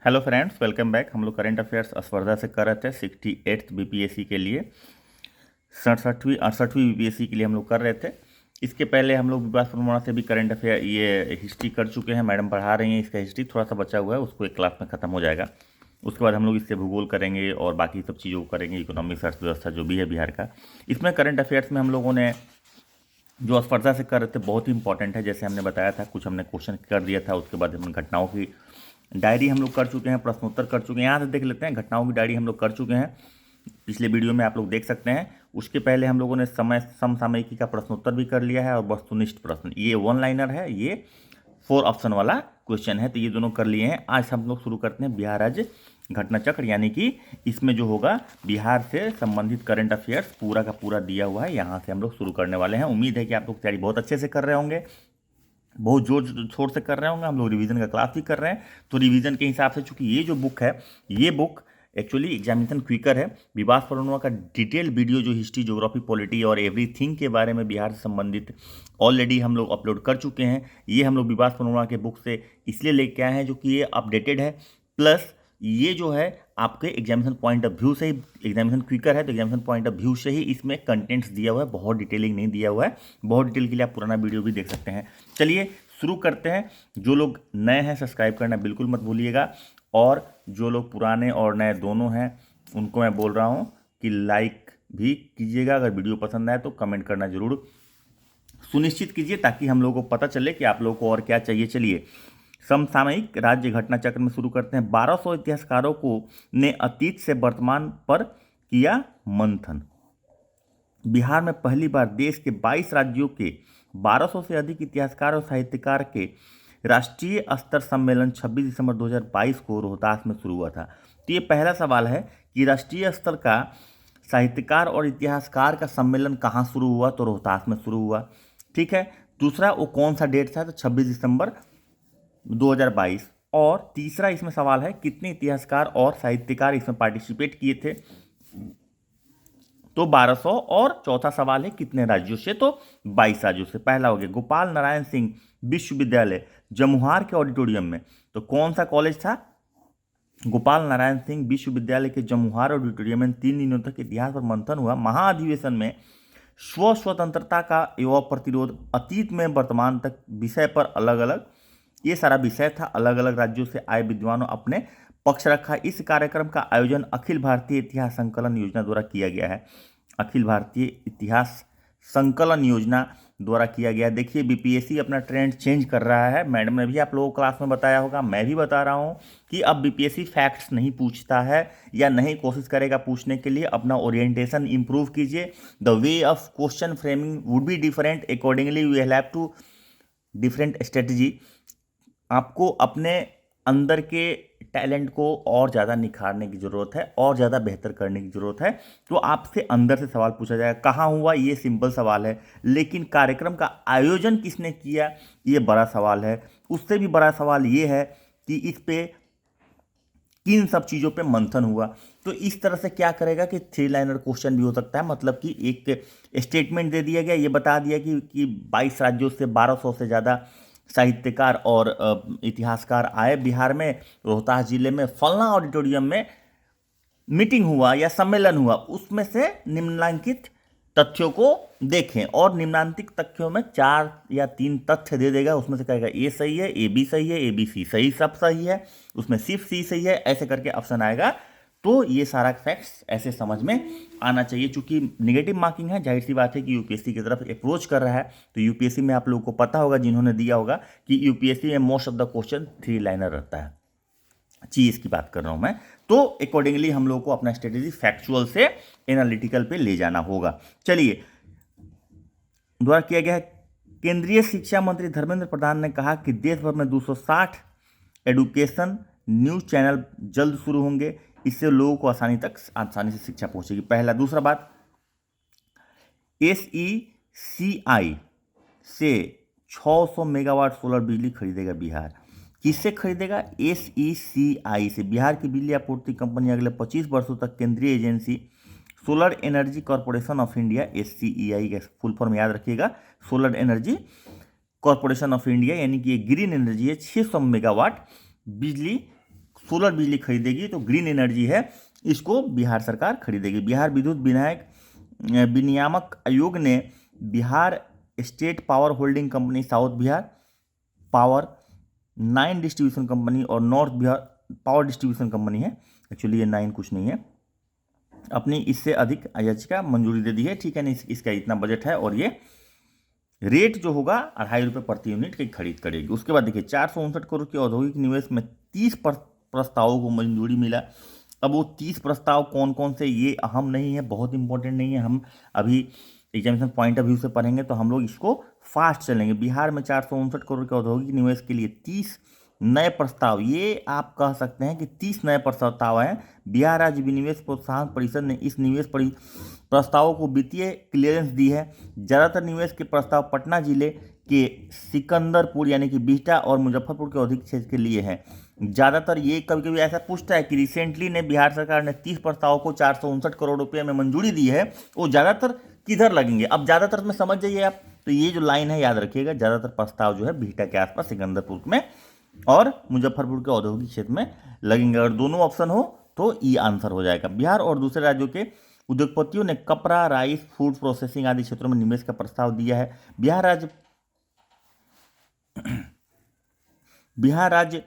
Hello friends, welcome back. हम लोग current affairs स्पर्धा से कर रहे थे 68th बीपीएससी के लिए, 68वीं बीपीएससी के लिए हम लोग कर रहे थे। इसके पहले हम लोग विकास प्रमाणा से भी करंट अफेयर ये हिस्ट्री कर चुके हैं। मैडम पढ़ा रही हैं, इसका हिस्ट्री थोड़ा सा बचा हुआ है, उसको एक क्लास में ख़त्म हो जाएगा। उसके बाद हम लोग इससे भूगोल करेंगे और बाकी सब चीज़ों को करेंगे, इकोनॉमिक्स, अर्थव्यवस्था जो भी है बिहार का। इसमें करंट अफेयर्स में हम लोगों ने जो स्पर्धा से कर रहे थे बहुत ही इंपॉर्टेंट है। जैसे हमने बताया था, कुछ हमने क्वेश्चन कर दिया था, उसके बाद हमने घटनाओं की डायरी हम लोग कर चुके हैं, प्रश्नोत्तर कर चुके हैं। यहाँ से देख लेते हैं, घटनाओं की डायरी हम लोग कर चुके हैं, पिछले वीडियो में आप लोग देख सकते हैं। उसके पहले हम लोगों ने समय समसामयिकी का प्रश्नोत्तर भी कर लिया है और वस्तुनिष्ठ प्रश्न, ये 1 लाइनर है, ये 4 ऑप्शन वाला क्वेश्चन है, तो ये दोनों कर लिए हैं। आज हम लोग शुरू करते हैं बिहार राज्य घटना चक्र, यानी कि इसमें जो होगा बिहार से संबंधित करंट अफेयर्स पूरा का पूरा दिया हुआ है। यहाँ से हम लोग शुरू करने वाले हैं। उम्मीद है कि आप लोग तैयारी बहुत अच्छे से कर रहे होंगे, बहुत जोर शोर से कर रहे होंगे। हम लोग रिवीजन का क्लास भी कर रहे हैं, तो रिवीजन के हिसाब से, चूंकि ये जो बुक है, ये बुक एक्चुअली एग्जामिनेशन क्विकर है। विवाद परिणवा का डिटेल वीडियो जो हिस्ट्री, ज्योग्राफी, पॉलिटी और एवरीथिंग के बारे में बिहार से संबंधित ऑलरेडी हम लोग अपलोड कर चुके हैं। ये हम लोग विवाद परिणवा के बुक से इसलिए लेके आए हैं जो कि ये अपडेटेड है, प्लस ये जो है आपके एग्जामिनेशन पॉइंट ऑफ व्यू से ही, एग्जामिनेशन क्विकर है तो एग्जामिनेशन पॉइंट ऑफ व्यू से ही इसमें कंटेंट्स दिया हुआ है, बहुत डिटेलिंग नहीं दिया हुआ है। बहुत डिटेल के लिए आप पुराना वीडियो भी देख सकते हैं। चलिए शुरू करते हैं। जो लोग नए हैं सब्सक्राइब करना बिल्कुल मत भूलिएगा, और जो लोग पुराने और नए दोनों हैं उनको मैं बोल रहा हूँ कि लाइक भी कीजिएगा। अगर वीडियो पसंद आए तो कमेंट करना जरूर सुनिश्चित कीजिए, ताकि हम लोगों को पता चले कि आप लोगों को और क्या चाहिए। चलिए समसामयिक राज्य घटना चक्र में शुरू करते हैं। 1200 इतिहासकारों को ने अतीत से वर्तमान पर किया मंथन। बिहार में पहली बार देश के 22 राज्यों के 1200 से अधिक इतिहासकार और साहित्यकार के राष्ट्रीय स्तर सम्मेलन 26 दिसंबर 2022 को रोहतास में शुरू हुआ था। तो ये पहला सवाल है कि राष्ट्रीय स्तर का साहित्यकार और इतिहासकार का सम्मेलन कहाँ शुरू हुआ, तो रोहतास में शुरू हुआ। ठीक है, दूसरा वो कौन सा डेट था, तो 26 दिसंबर 2022। और तीसरा इसमें सवाल है कितने इतिहासकार और साहित्यकार इसमें पार्टिसिपेट किए थे, तो 1200। और चौथा सवाल है कितने राज्यों से, तो 22 राज्यों से। पहला हो गया गोपाल नारायण सिंह विश्वविद्यालय जमुहार के ऑडिटोरियम में, तो कौन सा कॉलेज था, गोपाल नारायण सिंह विश्वविद्यालय के जमुहार ऑडिटोरियम में 3 दिनों तक इतिहास पर मंथन हुआ। महाअधिवेशन में स्व स्वतंत्रता का युवा प्रतिरोध, अतीत में वर्तमान तक विषय पर अलग अलग, ये सारा विषय था। अलग अलग राज्यों से आए विद्वानों अपने पक्ष रखा। इस कार्यक्रम का आयोजन अखिल भारतीय इतिहास संकलन योजना द्वारा किया गया है। अखिल भारतीय इतिहास संकलन योजना द्वारा किया गया। देखिए बीपीएससी अपना ट्रेंड चेंज कर रहा है। मैडम ने भी आप लोगों को क्लास में बताया होगा, मैं भी बता रहा हूँ कि अब बीपीएससी फैक्ट्स नहीं पूछता है, या नहीं कोशिश करेगा पूछने के लिए। अपना ओरिएंटेशन इंप्रूव कीजिए। The way of question framing would be different, accordingly we have to different strategy. आपको अपने अंदर के टैलेंट को और ज़्यादा निखारने की ज़रूरत है, और ज़्यादा बेहतर करने की ज़रूरत है। तो आपसे अंदर से सवाल पूछा जाएगा, कहाँ हुआ, ये सिंपल सवाल है, लेकिन कार्यक्रम का आयोजन किसने किया, ये बड़ा सवाल है। उससे भी बड़ा सवाल ये है कि इस पे किन सब चीज़ों पे मंथन हुआ। तो इस तरह से क्या करेगा कि 3 लाइनर क्वेश्चन भी हो सकता है, मतलब कि एक स्टेटमेंट दे दिया गया, ये बता दिया कि 22 राज्यों से 1200 से ज़्यादा साहित्यकार और इतिहासकार आए बिहार में, रोहतास जिले में फलना ऑडिटोरियम में मीटिंग हुआ या सम्मेलन हुआ। उसमें से निम्नलिखित तथ्यों को देखें, और निम्नांकित तथ्यों में 4 या 3 तथ्य दे देगा। उसमें से कहेगा ए सही है, ए बी सही है, ए बी सी सही, सब सही है, उसमें सिर्फ सी सही है, ऐसे करके ऑप्शन आएगा। तो ये सारा फैक्ट्स ऐसे समझ में आना चाहिए। चूंकि नेगेटिव मार्किंग है, जाहिर सी बात है कि यूपीएससी की तरफ अप्रोच कर रहा है, तो यूपीएससी में आप लोगों को पता होगा, जिन्होंने दिया होगा, कि यूपीएससी में most of the question 3 liner रहता है। चीज़ की बात कर रहा हूं मैं। तो अकॉर्डिंगली हम लोग को अपना स्ट्रेटेजी फैक्चुअल से एनालिटिकल पे ले जाना होगा। चलिए, द्वारा किया गया है। केंद्रीय शिक्षा मंत्री धर्मेंद्र प्रधान ने कहा कि देश भर में 260 एडुकेशन न्यूज चैनल जल्द शुरू होंगे, इससे लोगों को आसानी से शिक्षा पहुंचेगी। पहला। दूसरा बात, SECI से 600 मेगावाट सोलर बिजली खरीदेगा बिहार। किससे खरीदेगा? SECI से। बिहार की बिजली आपूर्ति कंपनी अगले 25 वर्षों तक केंद्रीय agency solar energy corporation of India, SCEI का फुल फॉर्म याद रखिएगा, solar energy corporation of India, यानी कि ये ग्रीन एनर्जी है, 600 मेगावाट बिजली सोलर बिजली खरीदेगी तो ग्रीन एनर्जी है, इसको बिहार सरकार खरीदेगी। बिहार विद्युत विनियामक आयोग ने Bihar state power holding company, south Bihar power 9 distribution company और north Bihar power distribution company है, एक्चुअली ये 9 कुछ नहीं है, अपनी इससे अधिक याचिका मंजूरी दे दी है। ठीक है ना, इसका इतना बजट है और ये रेट जो होगा 2.5 रुपये प्रति यूनिट की खरीद करेगी। उसके बाद देखिए 459 करोड़ के औद्योगिक निवेश में 30 प्रस्तावों को मंजूरी मिला। अब वो 30 प्रस्ताव कौन कौन से, ये अहम नहीं है, बहुत इंपॉर्टेंट नहीं है, हम अभी एग्जामिनेशन पॉइंट ऑफ व्यू से पढ़ेंगे तो हम लोग इसको फास्ट चलेंगे। बिहार में 459 करोड़ के औद्योगिक निवेश के लिए 30 नए प्रस्ताव, ये आप कह सकते हैं कि 30 नए प्रस्ताव हैं। बिहार राज्य विनिवेश प्रोत्साहन परिषद ने इस निवेश प्रस्तावों को वित्तीय क्लियरेंस दी है। ज़्यादातर निवेश के प्रस्ताव पटना जिले के सिकंदरपुर यानी कि बिहटा और मुजफ्फरपुर के औद्योगिक क्षेत्र के लिए है। ज़्यादातर ये कभी कभी ऐसा पूछता है कि रिसेंटली ने बिहार सरकार ने 30 प्रस्तावों को 459 करोड़ रुपये में मंजूरी दी है, वो ज़्यादातर किधर लगेंगे। अब ज़्यादातर में समझ जाइए आप, तो ये जो लाइन है याद रखिएगा, ज़्यादातर प्रस्ताव जो है बिहटा के आसपास, सिकंदरपुर में और मुजफ्फरपुर के औद्योगिक क्षेत्र में लगेंगे। अगर दोनों ऑप्शन हो तो ये आंसर हो जाएगा। बिहार और दूसरे राज्यों के उद्योगपतियों ने कपड़ा, राइस, फूड प्रोसेसिंग आदि क्षेत्रों में निवेश का प्रस्ताव दिया है। बिहार राज्य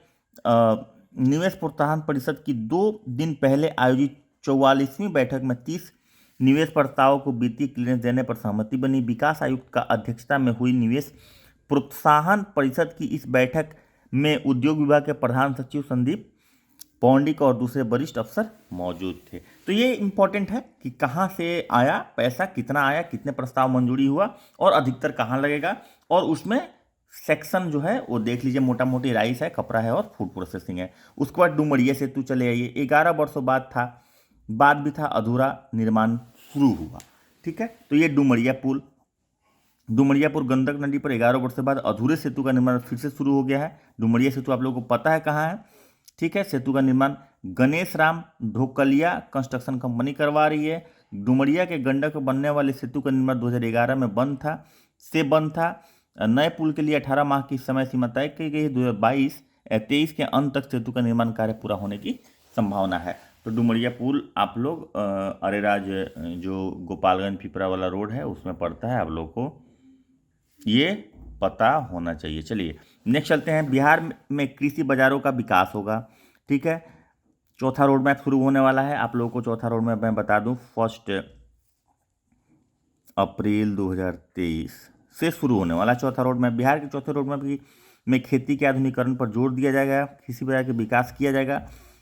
निवेश प्रोत्साहन परिषद की 2 दिन पहले आयोजित 44वीं बैठक में 30 निवेश प्रस्तावों को वित्तीय क्लियरेंस देने पर सहमति बनी। विकास आयुक्त का अध्यक्षता में हुई निवेश प्रोत्साहन परिषद की इस बैठक में उद्योग विभाग के प्रधान सचिव संदीप पौंडिक और दूसरे वरिष्ठ अफसर मौजूद थे। तो ये इंपॉर्टेंट है कि कहाँ से आया पैसा, कितना आया, कितने प्रस्ताव मंजूरी हुआ और अधिकतर कहाँ लगेगा, और उसमें सेक्शन जो है वो देख लीजिए, मोटा मोटी राइस है, कपड़ा है और फूड प्रोसेसिंग है। उसके बाद डुमरिया सेतु चले आइए, 11 वर्षों बाद भी था अधूरा, निर्माण शुरू हुआ। ठीक है, तो ये डुमरियापुर गंडक नदी पर 11 वर्षों बाद अधूरे सेतु का निर्माण फिर से शुरू हो गया है। डुमरिया सेतु आप लोगों को पता है कहाँ है। ठीक है, सेतु का निर्माण गणेश राम ढोकलिया कंस्ट्रक्शन कंपनी करवा रही है। डुमरिया के गंडक पर बनने वाले सेतु का निर्माण 2011 में बंद था। नए पुल के लिए 18 माह की समय सीमा तय की गई। 2022-23 के अंत तक सेतु का निर्माण कार्य पूरा होने की संभावना है। तो डुमरिया पुल आप लोग अरेराज जो गोपालगंज पिपरा वाला रोड है उसमें पड़ता है, आप लोग को ये पता होना चाहिए। चलिए नेक्स्ट चलते हैं। बिहार में कृषि बाजारों का विकास होगा। ठीक है, चौथा रोड मैप शुरू होने वाला है। आप लोगों को चौथा रोड मैप मैं बता दूं, 1 अप्रैल 2023 से शुरू होने वाला चौथा रोड मैप। बिहार के चौथे रोड मैप में खेती के आधुनिकीकरण पर जोर दिया जाएगा, कृषि बाजार के विकास किया जाएगा,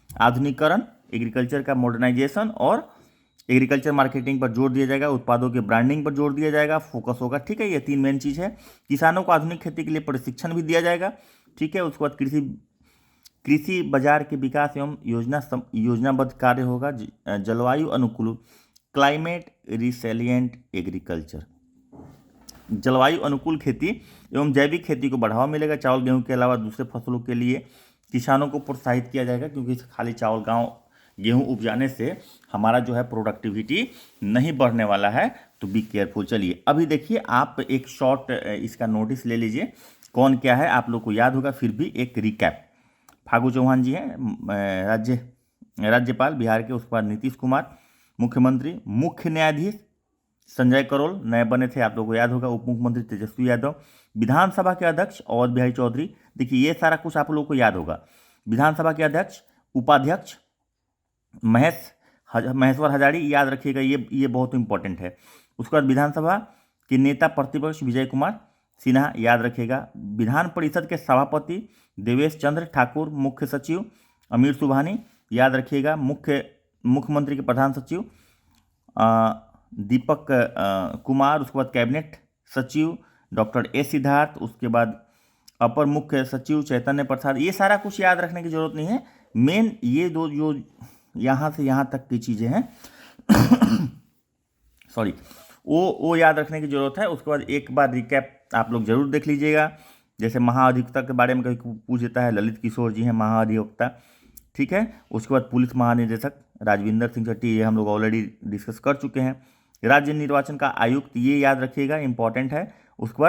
आधुनिकीकरण, एग्रीकल्चर का मॉडर्नाइजेशन और एग्रीकल्चर मार्केटिंग पर जोर दिया जाएगा, उत्पादों के ब्रांडिंग पर जोर दिया जाएगा, फोकस होगा। ठीक है, ये 3 मेन चीज़ है। किसानों को आधुनिक खेती के लिए प्रशिक्षण भी दिया जाएगा। ठीक है, उसके बाद कृषि बाजार के विकास एवं योजनाबद्ध कार्य होगा। जलवायु अनुकूल, क्लाइमेट रिसिलिएंट एग्रीकल्चर, जलवायु अनुकूल खेती एवं जैविक खेती को बढ़ावा मिलेगा। चावल गेहूं के अलावा दूसरे फसलों के लिए किसानों को प्रोत्साहित किया जाएगा, क्योंकि खाली चावल गेहूं उपजाने से हमारा जो है प्रोडक्टिविटी नहीं बढ़ने वाला है, तो बी केयरफुल। चलिए अभी देखिए, आप एक शॉर्ट इसका नोटिस ले लीजिए, कौन क्या है आप लोग को याद होगा, फिर भी एक रिकैप। फागू चौहान जी हैं राज्यपाल बिहार के, उसके बाद नीतीश कुमार मुख्यमंत्री, मुख्य न्यायाधीश संजय करोल नए बने थे, आप लोगों को याद होगा, उप मुख्यमंत्री तेजस्वी यादव, विधानसभा के अध्यक्ष अवध बिहारी चौधरी। देखिए ये सारा कुछ आप लोगों को याद होगा। विधानसभा के अध्यक्ष, उपाध्यक्ष महेश्वर हजारी, याद रखिएगा, ये बहुत इंपॉर्टेंट है। उसके बाद विधानसभा के नेता प्रतिपक्ष विजय कुमार सिन्हा, याद रखिएगा। विधान परिषद के सभापति देवेश चंद्र ठाकुर, मुख्य सचिव अमीर सुबहानी, याद रखिएगा। मुख्यमंत्री के प्रधान सचिव दीपक कुमार, उसके बाद कैबिनेट सचिव डॉक्टर ए सिद्धार्थ, उसके बाद अपर मुख्य सचिव चैतन्य प्रसाद। ये सारा कुछ याद रखने की जरूरत नहीं है, मेन ये दो जो यहाँ से यहाँ तक की चीज़ें हैं सॉरी, वो याद रखने की जरूरत है। उसके बाद एक बार रिकैप आप लोग जरूर देख लीजिएगा। जैसे महाधिवक्ता के बारे में कभी पूछ देता है, ललित किशोर जी हैं महाधिवक्ता। ठीक है, उसके बाद पुलिस महानिदेशक राजविंदर सिंह चट्टी, ये हम लोग ऑलरेडी डिस्कस कर चुके हैं। राज्य निर्वाचन का आयुक्त, ये याद रखिएगा, इंपॉर्टेंट है। उसके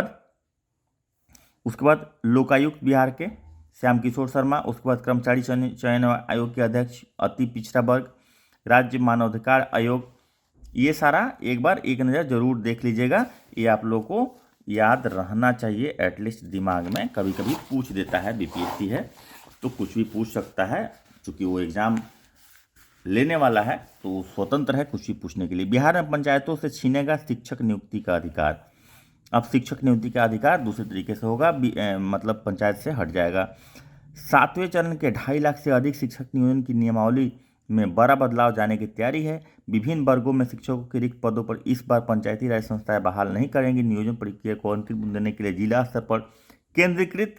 बाद लोकायुक्त बिहार के, श्याम किशोर शर्मा। उसके बाद कर्मचारी चयन आयोग के अध्यक्ष अति पिछड़ा वर्ग, राज्य मानवाधिकार आयोग। ये सारा एक बार एक नज़र जरूर देख लीजिएगा, ये आप लोगों को याद रहना चाहिए, एटलीस्ट दिमाग में कभी कभी पूछ देता है, बीपीएससी है तो कुछ भी पूछ सकता है, क्योंकि वो एग्ज़ाम लेने वाला है तो वो स्वतंत्र है कुछ भी पूछने के लिए। बिहार में पंचायतों से छीनेगा शिक्षक नियुक्ति का अधिकार। अब शिक्षक नियुक्ति का अधिकार दूसरे तरीके से होगा, मतलब पंचायत से हट जाएगा। 7वें चरण के 2.5 लाख से अधिक शिक्षक नियोजन की नियमावली में बड़ा बदलाव जाने की तैयारी है। विभिन्न वर्गों में शिक्षकों के रिक्त पदों पर इस बार पंचायती राज संस्थाएं बहाल नहीं करेंगी। नियोजन प्रक्रिया को अंतिम देने के लिए जिला स्तर पर केंद्रीकृत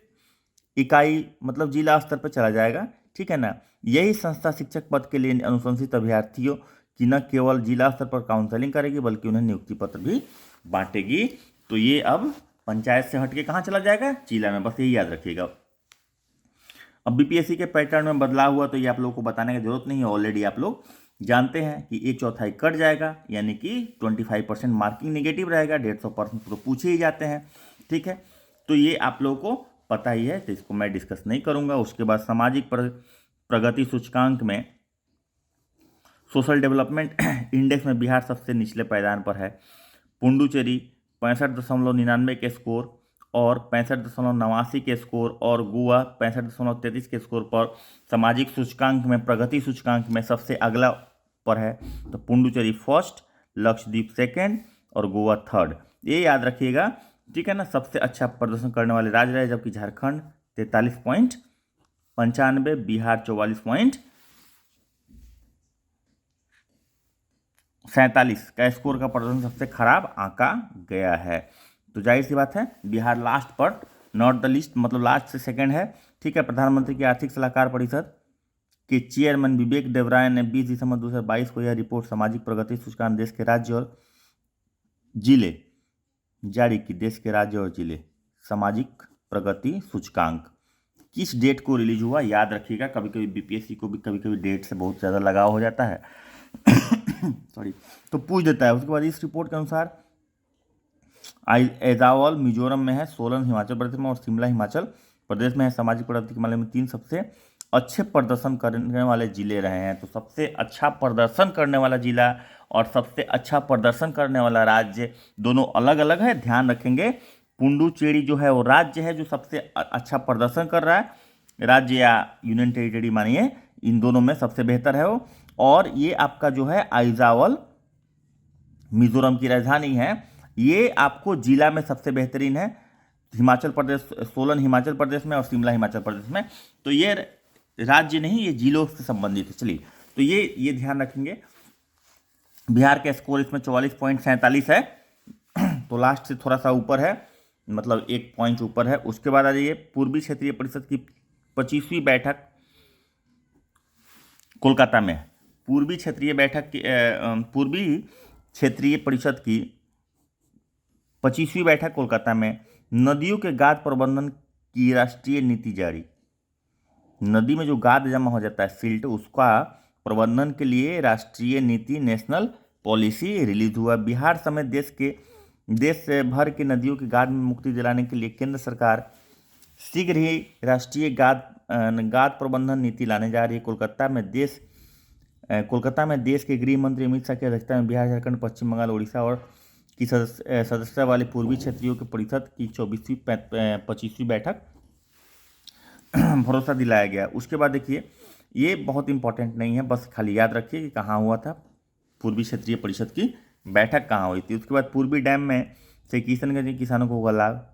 इकाई, मतलब जिला स्तर पर चला जाएगा, ठीक है ना। यही संस्था शिक्षक पद के लिए अनुशंसित अभ्यर्थियों की न केवल जिला स्तर पर काउंसलिंग करेगी बल्कि उन्हें नियुक्ति पत्र भी बांटेगी। तो ये अब पंचायत से हटके कहाँ चला जाएगा, जिला में, बस यही याद रखिएगा। अब बीपीएससी के पैटर्न में बदलाव हुआ तो ये आप लोगों को बताने की जरूरत नहीं है, ऑलरेडी आप लोग जानते हैं कि 1/4 कट जाएगा, यानी कि 25% मार्किंग नेगेटिव रहेगा, 150% तो पूछे ही जाते हैं, ठीक है। तो ये आप लोगों को पता ही है, तो इसको मैं डिस्कस नहीं करूंगा। उसके बाद सामाजिक प्रगति सूचकांक में सोशल डेवलपमेंट इंडेक्स में बिहार सबसे निचले पायदान पर है। पुडुचेरी 65.99 के स्कोर और 65.89 के स्कोर और गोवा 65.33 के स्कोर पर सामाजिक सूचकांक में, प्रगति सूचकांक में सबसे अगला पर है। तो पुडुचेरी फर्स्ट, लक्षद्वीप सेकेंड और गोवा थर्ड, ये याद रखिएगा, ठीक है ना। सबसे अच्छा प्रदर्शन करने वाले राज्य रहे, जबकि झारखंड 43.95, बिहार 44.47 का स्कोर का प्रदर्शन सबसे खराब आंका गया है। तो जाहिर सी बात है बिहार लास्ट पर, नॉट द लिस्ट, मतलब लास्ट से सेकंड है, ठीक है। प्रधानमंत्री की आर्थिक सलाहकार परिषद के चेयरमैन विवेक देवराय ने 20 दिसंबर 2022 को यह रिपोर्ट सामाजिक प्रगति सूचकांक देश के राज्य और जिले जारी की। देश के राज्य और जिले सामाजिक प्रगति सूचकांक किस डेट को रिलीज हुआ, याद रखिएगा। कभी कभी बीपीएससी को भी कभी कभी डेट से बहुत ज़्यादा लगाव हो जाता है सॉरी, तो पूछ देता है। उसके बाद इस रिपोर्ट के अनुसार एजावल मिजोरम में है, सोलन हिमाचल प्रदेश में और शिमला हिमाचल प्रदेश में है। सामाजिक प्रगति के मामले में 3 सबसे अच्छे प्रदर्शन करने वाले जिले रहे हैं। तो सबसे अच्छा प्रदर्शन करने वाला जिला और सबसे अच्छा प्रदर्शन करने वाला राज्य दोनों अलग अलग है, ध्यान रखेंगे। पुडुचेरी जो है वो राज्य है जो सबसे अच्छा प्रदर्शन कर रहा है, राज्य या यूनियन टेरिटरी मानिए, इन दोनों में सबसे बेहतर है वो। और ये आपका जो है आइजावल मिजोरम की राजधानी है, ये आपको जिला में सबसे बेहतरीन है। हिमाचल प्रदेश, सोलन हिमाचल प्रदेश में और शिमला हिमाचल प्रदेश में। तो ये राज्य नहीं, ये जिलों से संबंधित है। चलिए, तो ये ध्यान रखेंगे। बिहार का स्कोर इसमें 44.47 है, तो लास्ट से थोड़ा सा ऊपर है, मतलब 1 पॉइंट ऊपर है। उसके बाद आ जाइए, पूर्वी क्षेत्रीय परिषद की 25वीं बैठक कोलकाता में। पूर्वी क्षेत्रीय परिषद की 25वीं बैठक कोलकाता में। नदियों के गाद प्रबंधन की राष्ट्रीय नीति जारी। नदी में जो गाद जमा हो जाता है, सिल्ट, उसका प्रबंधन के लिए राष्ट्रीय नीति, नेशनल पॉलिसी रिलीज हुआ। बिहार समेत देश भर की नदियों की गाद में मुक्ति दिलाने के लिए केंद्र सरकार शीघ्र ही राष्ट्रीय गाद प्रबंधन नीति लाने जा रही है। कोलकाता में देश के गृह मंत्री अमित शाह की अध्यक्षता में बिहार, झारखंड, पश्चिम बंगाल, उड़ीसा और की सदस्यता वाली पूर्वी क्षेत्रीय की परिषद की 25वीं बैठक भरोसा दिलाया गया। उसके बाद देखिए, ये बहुत इंपॉर्टेंट नहीं है, बस खाली याद रखिए कि कहाँ हुआ था, पूर्वी क्षेत्रीय परिषद की बैठक कहाँ हुई थी। उसके बाद पूर्वी डैम में से किशनगंज के किसानों को होगा लाभ।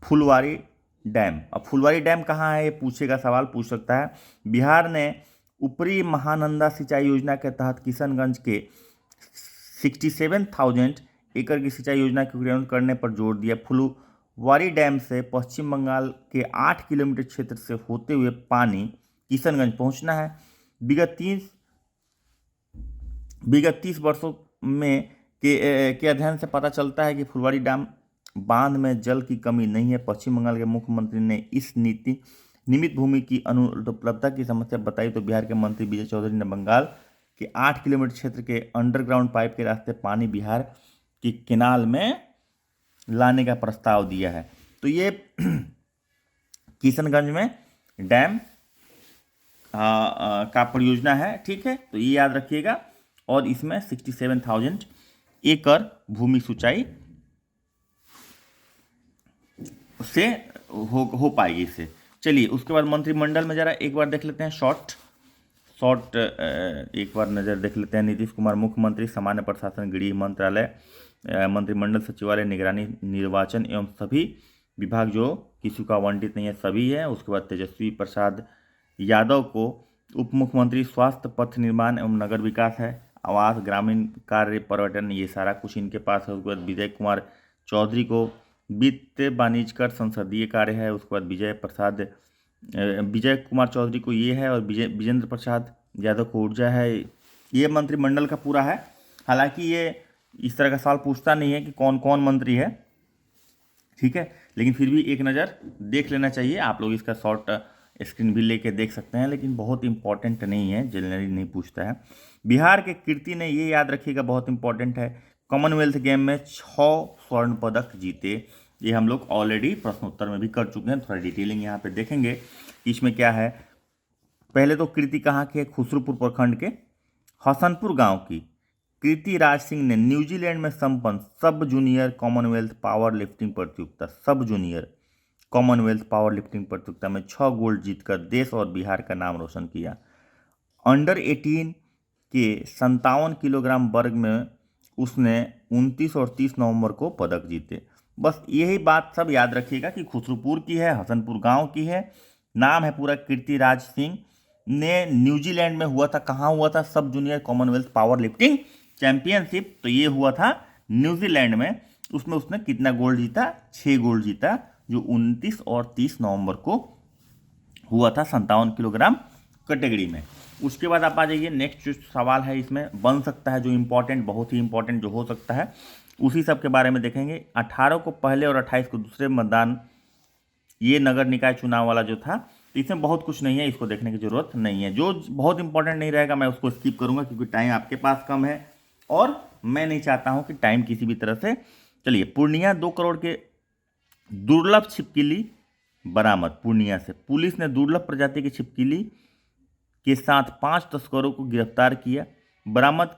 फुलवारी डैम, अब फुलवारी डैम कहाँ है, ये पूछेगा, सवाल पूछ सकता है। बिहार ने ऊपरी महानंदा सिंचाई योजना के तहत किशनगंज के 67,000 एकड़ की सिंचाई योजना के क्रियान्वयन करने पर जोर दिया। फुलवारी डैम से पश्चिम बंगाल के 8 किलोमीटर क्षेत्र से होते हुए पानी किशनगंज पहुंचना है। विगत 30 वर्षों में के अध्ययन से पता चलता है कि फुलवारी डैम बांध में जल की कमी नहीं है। पश्चिम बंगाल के मुख्यमंत्री ने इस निमित भूमि की अनुपलब्धता की समस्या बताई तो बिहार के मंत्री विजय चौधरी ने बंगाल के 8 किलोमीटर क्षेत्र के अंडरग्राउंड पाइप के रास्ते पानी बिहार की केनाल में लाने का प्रस्ताव दिया है। तो ये किशनगंज में डैम का परियोजना है, ठीक है, तो ये याद रखिएगा। और इसमें 67,000 एकड़ भूमि सिंचाई से हो पाएगी इससे। चलिए उसके बाद मंत्रिमंडल में जरा एक बार देख लेते हैं शॉर्ट एक बार नज़र देख लेते हैं। नीतीश कुमार मुख्यमंत्री, सामान्य प्रशासन, गृह मंत्रालय, मंत्रिमंडल सचिवालय, निगरानी, निर्वाचन एवं सभी विभाग जो किसी को आवंटित नहीं है सभी है। उसके बाद तेजस्वी प्रसाद यादव को उप मुख्यमंत्री, स्वास्थ्य, पथ निर्माण एवं नगर विकास है, आवास, ग्रामीण कार्य, पर्यटन, ये सारा कुछ इनके पास है। उसके बाद विजय कुमार चौधरी को वित्त, वाणिज्य, संसदीय कार्य है। उसके बाद विजय कुमार चौधरी को ये है, और विजेंद्र प्रसाद यादव को ऊर्जा है। ये मंत्रिमंडल का पूरा है। हालांकि ये इस तरह का सवाल पूछता नहीं है कि कौन कौन मंत्री है, ठीक है, लेकिन फिर भी एक नज़र देख लेना चाहिए। आप लोग इसका शॉर्ट स्क्रीन भी लेके देख सकते हैं, लेकिन बहुत इंपॉर्टेंट नहीं है, जनरली नहीं पूछता है। बिहार के कीर्ति ने, ये याद रखिएगा, बहुत इंपॉर्टेंट है, कॉमनवेल्थ गेम में 6 स्वर्ण पदक जीते। ये हम लोग ऑलरेडी प्रश्नोत्तर में भी कर चुके हैं, थोड़ा डिटेलिंग यहाँ पे देखेंगे इसमें क्या है। पहले तो कीर्ति कहाँ की है, खुसरूपुर प्रखंड के हसनपुर गांव की कीर्ति राज सिंह ने न्यूजीलैंड में संपन्न सब जूनियर कॉमनवेल्थ पावर लिफ्टिंग प्रतियोगिता, सब जूनियर कॉमनवेल्थ पावर लिफ्टिंग प्रतियोगिता में 6 गोल्ड जीतकर देश और बिहार का नाम रोशन किया। अंडर 18 के 57 किलोग्राम वर्ग में उसने 29 और 30 नवंबर को पदक जीते। बस यही बात सब याद रखिएगा कि खुसरूपुर की है, हसनपुर गांव की है, नाम है पूरा कीर्ति राज सिंह ने। न्यूजीलैंड में हुआ था, कहाँ हुआ था, सब junior Commonwealth power lifting championship, तो ये हुआ था न्यूजीलैंड में। उसमें उसने कितना गोल्ड जीता, 6 गोल्ड जीता, जो 29 और 30 नवंबर को हुआ था 57 किलोग्राम कैटेगरी में। उसके बाद आप आ जाइए, नेक्स्ट जो सवाल है इसमें बन सकता है जो इम्पोर्टेंट, बहुत ही इंपॉर्टेंट जो हो सकता है, उसी सब के बारे में देखेंगे। 18 को पहले और 28 को दूसरे मतदान, ये नगर निकाय चुनाव वाला जो था, तो इसमें बहुत कुछ नहीं है, इसको देखने की जरूरत नहीं है। जो बहुत इंपॉर्टेंट नहीं रहेगा मैं उसको स्किप करूंगा, क्योंकि टाइम आपके पास कम है और मैं नहीं चाहता हूं कि टाइम किसी भी तरह से। चलिए, पूर्णिया 2 करोड़ के दुर्लभ छिपकली बरामद। पूर्णिया से पुलिस ने दुर्लभ प्रजाति की छिपकली के साथ 5 तस्करों को गिरफ्तार किया। बरामद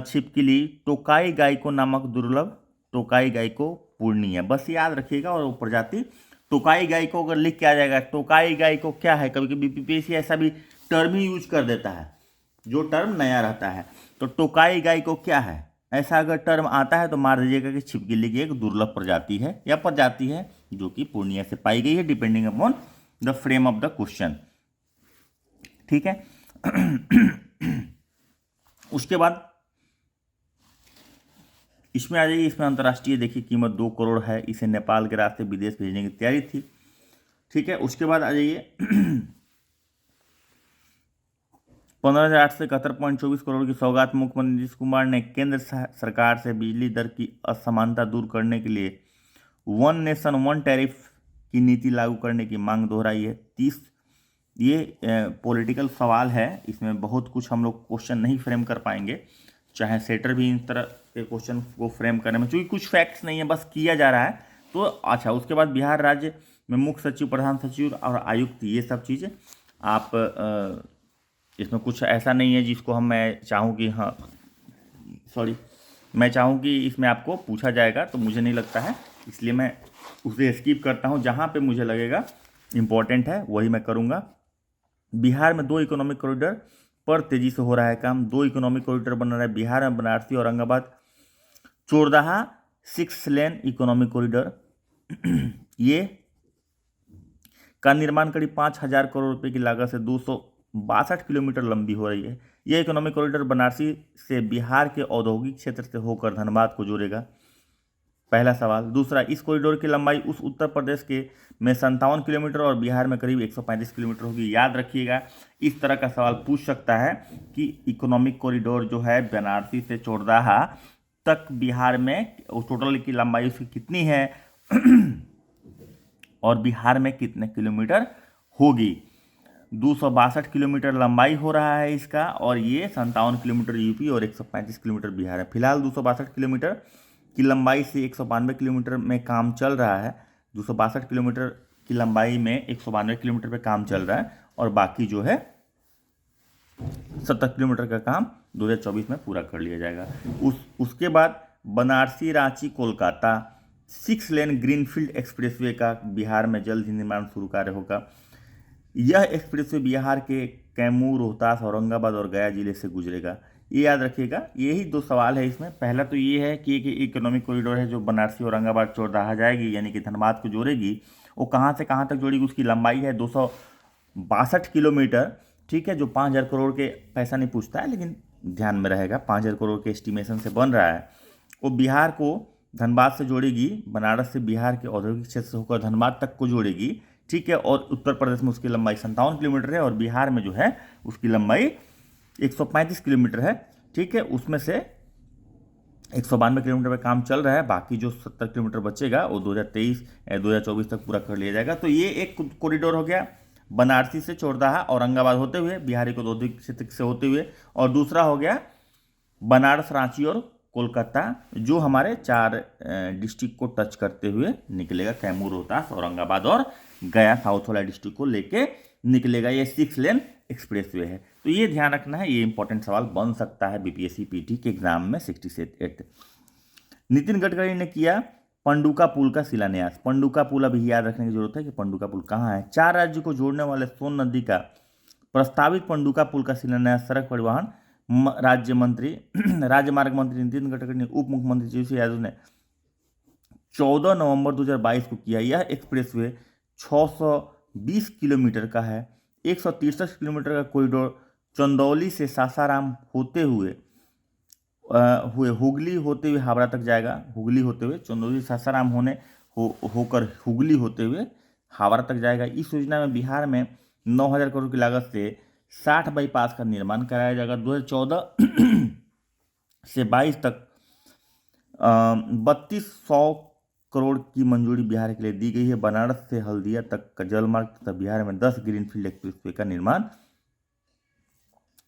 छिपकली टोकाई गायको नामक दुर्लभ टोकाई गायको पूर्णिया, बस याद रखिएगा। और वो प्रजाति टोकाई गायको अगर लिख के आ जाएगा, टोकाई गायको क्या है, कभी कभी बीपीएससी ऐसा भी टर्म ही यूज कर देता है जो टर्म नया रहता है। तो टोकाई गायको क्या है, ऐसा अगर टर्म आता है तो मार दीजिएगा कि छिपकली की एक दुर्लभ प्रजाति है या प्रजाति है जो कि पूर्णिया से पाई गई है, depending upon the frame of the question, ठीक है। उसके बाद इसमें आ जाइए, इसमें अंतर्राष्ट्रीय देखिए कीमत 2 करोड़ है, इसे नेपाल के रास्ते विदेश भेजने की तैयारी थी, ठीक है। उसके बाद आ जाइए 15,871.24 करोड़ की सौगात मुख्यमंत्री नीतीश कुमार ने केंद्र सरकार से बिजली दर की असमानता दूर करने के लिए 1 नेशन 1 टैरिफ की नीति लागू करने की मांग दोहराई है। 30 ये पॉलिटिकल सवाल है, इसमें बहुत कुछ हम लोग क्वेश्चन नहीं फ्रेम कर पाएंगे, चाहे सेटर भी इन तरह के क्वेश्चन को फ्रेम करने में, क्योंकि कुछ फैक्ट्स नहीं है, बस किया जा रहा है। तो अच्छा, उसके बाद बिहार राज्य में मुख्य सचिव, प्रधान सचिव और आयुक्त, ये सब चीज़ें आप इसमें कुछ ऐसा नहीं है जिसको मैं चाहूँ कि मैं चाहूँ कि इसमें आपको पूछा जाएगा, तो मुझे नहीं लगता है, इसलिए मैं उसे स्किप करता हूँ। जहाँ पे मुझे लगेगा इम्पोर्टेंट है वही मैं करूँगा। बिहार में 2 इकोनॉमिक कॉरिडोर पर तेजी से हो रहा है काम। 2 इकोनॉमिक कॉरिडोर बन रहा है बिहार में, बनारसी औरंगाबाद चोरदाहा 6 लेन इकोनॉमिक कॉरिडोर ये का निर्माण करीब 5,000 करोड़ रुपए की लागत से 262 किलोमीटर लंबी हो रही है। यह इकोनॉमिक कॉरिडोर बनारसी से बिहार के औद्योगिक क्षेत्र से होकर धनबाद को जोड़ेगा, पहला सवाल। दूसरा, इस कॉरिडोर की लंबाई उस उत्तर प्रदेश के में 57 किलोमीटर और बिहार में करीब 135 किलोमीटर होगी। याद रखिएगा, इस तरह का सवाल पूछ सकता है कि इकोनॉमिक कॉरिडोर जो है बनारसी से चोरदाहा तक बिहार में टोटल की लंबाई उसकी कितनी है और बिहार में कितने किलोमीटर होगी। 262 किलोमीटर लंबाई हो रहा है इसका, और ये 57 किलोमीटर यूपी और 135 किलोमीटर बिहार है। फिलहाल 262 किलोमीटर की लंबाई से 192 किलोमीटर में काम चल रहा है। 262 किलोमीटर की लंबाई में 192 किलोमीटर पे काम चल रहा है और बाकी जो है 70 किलोमीटर का काम 2024 में पूरा कर लिया जाएगा। उसके बाद Banarasi Ranchi Kolkata 6 lane greenfield expressway का बिहार में जल्द ही निर्माण शुरू कार्य होगा। यह एक्सप्रेसवे बिहार के कैमूर, रोहतास, औरंगाबाद और गया जिले से गुजरेगा। ये याद रखिएगा, यही दो सवाल है इसमेम। पहला तो ये है कि एक इकोनॉमिक कॉरिडोर है जो बनारसी औरंगाबाद चौराहा जाएगी, यानी कि धनबाद को जोड़ेगी। वो कहाँ से कहाँ तक जोड़ेगी, उसकी लंबाई है 262 किलोमीटर, ठीक है, जो 5,000 करोड़ के पैसा नहीं पूछता है, लेकिन ध्यान में रहेगा 5,000 करोड़ के एस्टिमेशन से बन रहा है। वो बिहार को धनबाद से जोड़ेगी, बनारस से बिहार के औद्योगिक क्षेत्र से होकर धनबाद तक को जोड़ेगी, ठीक है। और उत्तर प्रदेश में उसकी लंबाई 57 किलोमीटर है और बिहार में जो है उसकी लंबाई 135 किलोमीटर है, ठीक है। उसमें से 192 किलोमीटर पे काम चल रहा है, बाकी जो 70 किलोमीटर बचेगा वो 2023-2024 तक पूरा कर लिया जाएगा। तो ये एक कॉरिडोर हो गया, बनारसी से चौराहा औरंगाबाद होते हुए बिहारी को औद्योगिक क्षेत्र से होते हुए। और दूसरा हो गया बनारस, रांची और कोलकाता, जो हमारे 4 डिस्ट्रिक्ट को टच करते हुए निकलेगा, कैमूर, रोहतास, औरंगाबाद और गया साउथ वाला डिस्ट्रिक्ट को लेके निकलेगा। ये 6 लेन एक्सप्रेसवे है। तो ये ध्यान रखना है, ये इंपॉर्टेंट सवाल बन सकता है बीपीएससी पीटी के एग्जाम में 68। नितिन गडकरी ने किया पंडुका पुल का शिलान्यास। पंडुका पुल अभी याद रखने की जरूरत है कि पंडुका पुल कहाँ है। 4 राज्यों को जोड़ने वाले सोन नदी का प्रस्तावित पंडुका पुल का शिलान्यास सड़क परिवहन राज्य मंत्री राजमार्ग मंत्री नितिन गडकरी ने उप मुख्यमंत्री तेजस्वी यादव ने 14 नवंबर 2022 को किया। यह एक्सप्रेसवे 620 किलोमीटर का है। 163 किलोमीटर का कॉरिडोर चंदौली से सासाराम होते हुए हुगली होते हुए हावड़ा तक जाएगा। हुगली होते हुए चंदौली सासाराम होकर हुगली होते हुए हावड़ा तक जाएगा। इस योजना में बिहार में 9,000 करोड़ की लागत से 60 बाईपास का निर्माण कराया जाएगा। 2014 से 22 तक 3200 करोड़ की मंजूरी बिहार के लिए दी गई है। बनारस से हल्दिया तक का जलमार्ग तथा बिहार में 10 ग्रीनफील्ड एक्सप्रेसवे का निर्माण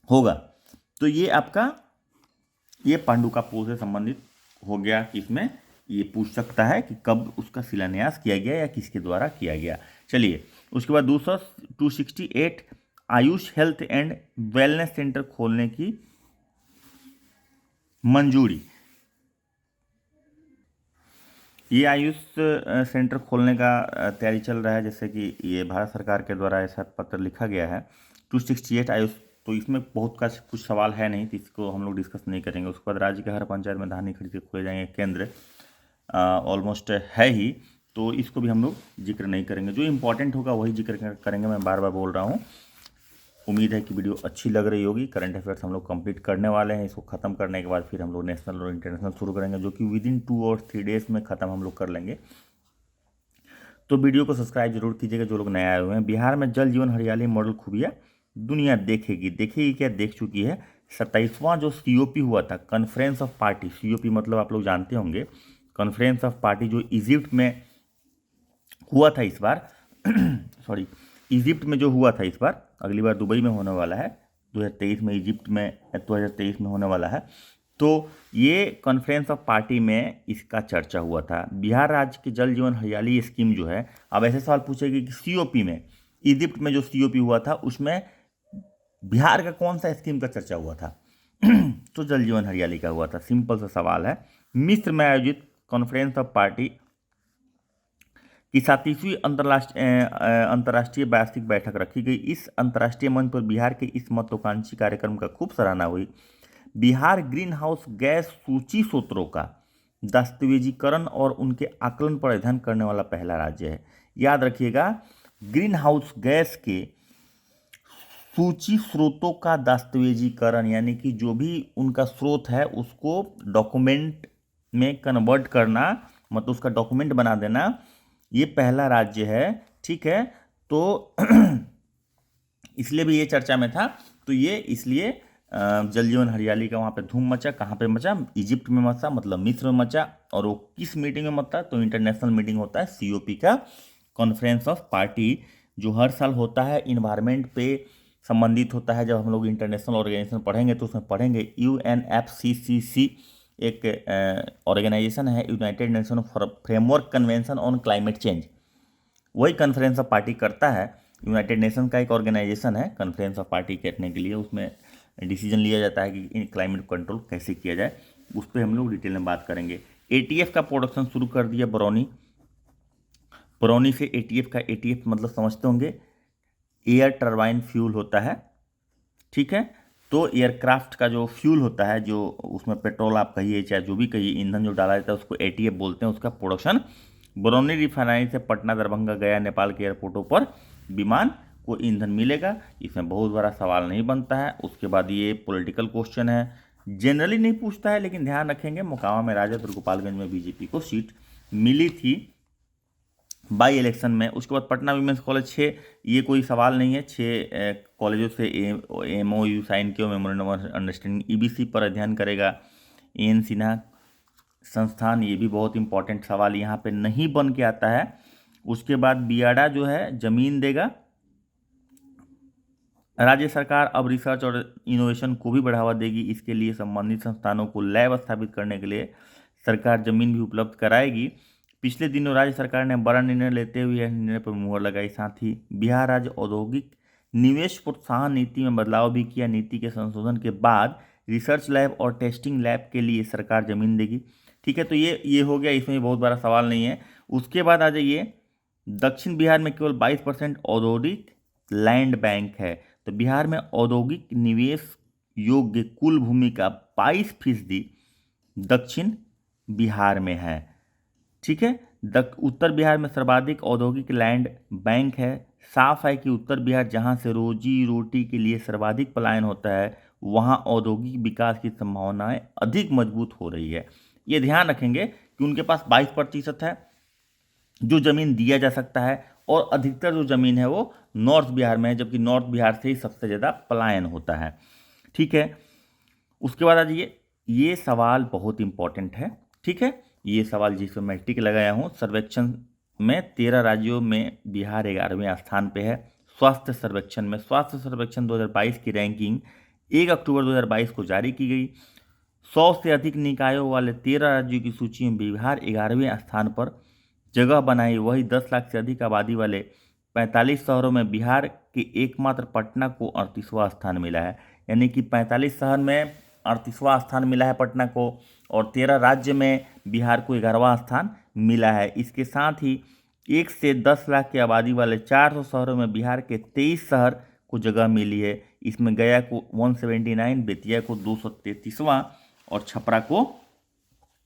होगा। तो ये आपका ये पंडुका पुल से संबंधित हो गया कि इसमें ये पूछ सकता है कि कब उसका शिलान्यास किया गया या किसके द्वारा किया गया। चलिए, उसके बाद दूसरा 268 Ayush health and wellness centre खोलने की मंजूरी। ये आयुष सेंटर खोलने का तैयारी चल रहा है, जैसे कि ये भारत सरकार के द्वारा ऐसा पत्र लिखा गया है। 268 आयुष, तो इसमें बहुत का कुछ सवाल है नहीं, तो इसको हम लोग डिस्कस नहीं करेंगे। उसके बाद राज्य के हर पंचायत में धान खरीद के खोले जाएंगे केंद्र, ऑलमोस्ट है ही, तो इसको भी हम लोग जिक्र नहीं करेंगे। जो इंपॉर्टेंट होगा वही जिक्र करेंगे, मैं बार बार बोल रहा हूँ। उम्मीद है कि वीडियो अच्छी लग रही होगी। करंट अफेयर्स हम लोग कंप्लीट करने वाले हैं। इसको ख़त्म करने के बाद फिर हम लोग नेशनल और इंटरनेशनल शुरू करेंगे, जो कि विदिन 2 और 3 डेज में ख़त्म हम लोग कर लेंगे। तो वीडियो को सब्सक्राइब जरूर कीजिएगा जो लोग नए आए हुए हैं। बिहार में जल जीवन हरियाली मॉडल खूबियाँ दुनिया देखेगी क्या, देख चुकी है। 27वां जो COP हुआ था, कॉन्फ्रेंस ऑफ पार्टी, COP मतलब आप लोग जानते होंगे, कॉन्फ्रेंस ऑफ पार्टी, जो इजिप्ट में हुआ था इस बार सॉरी, इजिप्ट में जो हुआ था इस बार, अगली बार दुबई में होने वाला है, 2023 में इजिप्ट में 2023 में होने वाला है। तो ये कॉन्फ्रेंस ऑफ पार्टी में इसका चर्चा हुआ था। बिहार राज्य की जल जीवन हरियाली स्कीम जो है, अब ऐसे सवाल पूछेगी कि COP में, इजिप्ट में जो COP हुआ था उसमें बिहार का कौन सा स्कीम का चर्चा हुआ था तो जल जीवन हरियाली का हुआ था। सिंपल सा सवाल है। मिस्र में आयोजित कॉन्फ्रेंस ऑफ पार्टी की 37वीं अंतर्राष्ट्रीय वार्षिक बैठक रखी गई। इस अंतर्राष्ट्रीय मंच पर बिहार के इस महत्वाकांक्षी कार्यक्रम का खूब सराहना हुई। बिहार ग्रीन हाउस गैस सूची स्रोतों का दस्तावेजीकरण और उनके आकलन पर अध्ययन करने वाला पहला राज्य है। याद रखिएगा, ग्रीन हाउस गैस के सूची स्रोतों का दस्तावेजीकरण, यानी कि जो भी उनका स्रोत है उसको डॉक्यूमेंट में कन्वर्ट करना, मतलब उसका डॉक्यूमेंट बना देना, ये पहला राज्य है, ठीक है। तो इसलिए भी ये चर्चा में था। तो ये इसलिए जल जीवन हरियाली का वहाँ पे धूम मचा। कहाँ पे मचा? इजिप्ट में मचा, मतलब मिस्र में मचा। और वो किस मीटिंग में मचा? तो इंटरनेशनल मीटिंग होता है COP का, कॉन्फ्रेंस ऑफ पार्टी, जो हर साल होता है, इन्वायरमेंट पे संबंधित होता है। जब हम लोग इंटरनेशनल ऑर्गेनाइजेशन पढ़ेंगे तो उसमें पढ़ेंगे UNFCCC एक ऑर्गेनाइजेशन है, United nation framework convention on climate change. वही कॉन्फ्रेंस ऑफ पार्टी करता है। यूनाइटेड नेशन का एक ऑर्गेनाइजेशन है कॉन्फ्रेंस ऑफ पार्टी करने के लिए, उसमें डिसीजन लिया जाता है कि क्लाइमेट कंट्रोल कैसे किया जाए। उस पर हम लोग डिटेल में बात करेंगे। एटीएफ का प्रोडक्शन शुरू कर दिया बरौनी। बरौनी से एटीएफ का, एटीएफ मतलब समझते होंगे एयर टरबाइन फ्यूल होता है, ठीक है। तो एयरक्राफ्ट का जो फ्यूल होता है, जो उसमें पेट्रोल आप कहिए चाहे जो भी कहिए, ईंधन जो डाला जाता है उसको एटीएफ बोलते हैं। उसका प्रोडक्शन बरौनी रिफाइनरी से पटना, दरभंगा, गया, नेपाल के एयरपोर्टों पर विमान को ईंधन मिलेगा। इसमें बहुत बड़ा सवाल नहीं बनता है। उसके बाद ये पॉलिटिकल क्वेश्चन है, जनरली नहीं पूछता है, लेकिन ध्यान रखेंगे मोकामा में राजद और गोपालगंज में बीजेपी को सीट मिली थी बाई इलेक्शन में। उसके बाद पटना वीमेंस कॉलेज 6, ये कोई सवाल नहीं है। 6 कॉलेजों से एमओयू साइन किया, मेमोरेंडम ऑफ अंडरस्टैंडिंग ईबीसी पर अध्ययन करेगा। एन सिन्हा संस्थान, ये भी बहुत इंपॉर्टेंट सवाल यहाँ पे नहीं बन के आता है। उसके बाद बियाडा जो है जमीन देगा। राज्य सरकार अब रिसर्च और इनोवेशन को भी बढ़ावा देगी। इसके लिए संबंधित संस्थानों को लैब स्थापित करने के लिए सरकार जमीन भी उपलब्ध कराएगी। पिछले दिनों राज्य सरकार ने बड़ा निर्णय लेते हुए यह निर्णय पर मुहर लगाई। साथ ही बिहार राज्य औद्योगिक निवेश प्रोत्साहन नीति में बदलाव भी किया। नीति के संशोधन के बाद रिसर्च लैब और टेस्टिंग लैब के लिए सरकार जमीन देगी, ठीक है। तो ये हो गया, इसमें बहुत बड़ा सवाल नहीं है। उसके बाद आ जाइए, दक्षिण बिहार में केवल 22% औद्योगिक लैंड बैंक है। तो बिहार में औद्योगिक निवेश योग्य कुल भूमि का 22% दक्षिण बिहार में है, ठीक है। उत्तर बिहार में सर्वाधिक औद्योगिक लैंड बैंक है। साफ है कि उत्तर बिहार जहां से रोजी रोटी के लिए सर्वाधिक पलायन होता है, वहां औद्योगिक विकास की संभावनाएं अधिक मजबूत हो रही है। ये ध्यान रखेंगे कि उनके पास 22% है जो जमीन दिया जा सकता है, और अधिकतर जो जमीन है वो नॉर्थ बिहार में है, जबकि नॉर्थ बिहार से ही सबसे ज़्यादा पलायन होता है, ठीक है। उसके बाद आ जाइए, ये सवाल बहुत इंपॉर्टेंट है, ठीक है। ये सवाल जिसमें मैं टिक लगाया हूँ, सर्वेक्षण में 13 राज्यों में बिहार 11वें स्थान पे है। स्वास्थ्य सर्वेक्षण में, स्वास्थ्य सर्वेक्षण 2022 की रैंकिंग 1 अक्टूबर 2022 को जारी की गई। 100 से अधिक निकायों वाले 13 राज्यों की सूची में बिहार 11वें स्थान पर जगह बनाई। वही 10 लाख से अधिक आबादी वाले 45 शहरों में बिहार के एकमात्र पटना को 38वां स्थान मिला है। यानी कि 45 शहर में 38वां स्थान मिला है पटना को, और 13 राज्य में बिहार को 11वां स्थान मिला है। इसके साथ ही 1 से 10 लाख की आबादी वाले 400 शहरों में बिहार के 23 शहर को जगह मिली है। इसमें गया को 179, बेतिया को 233वां और छपरा को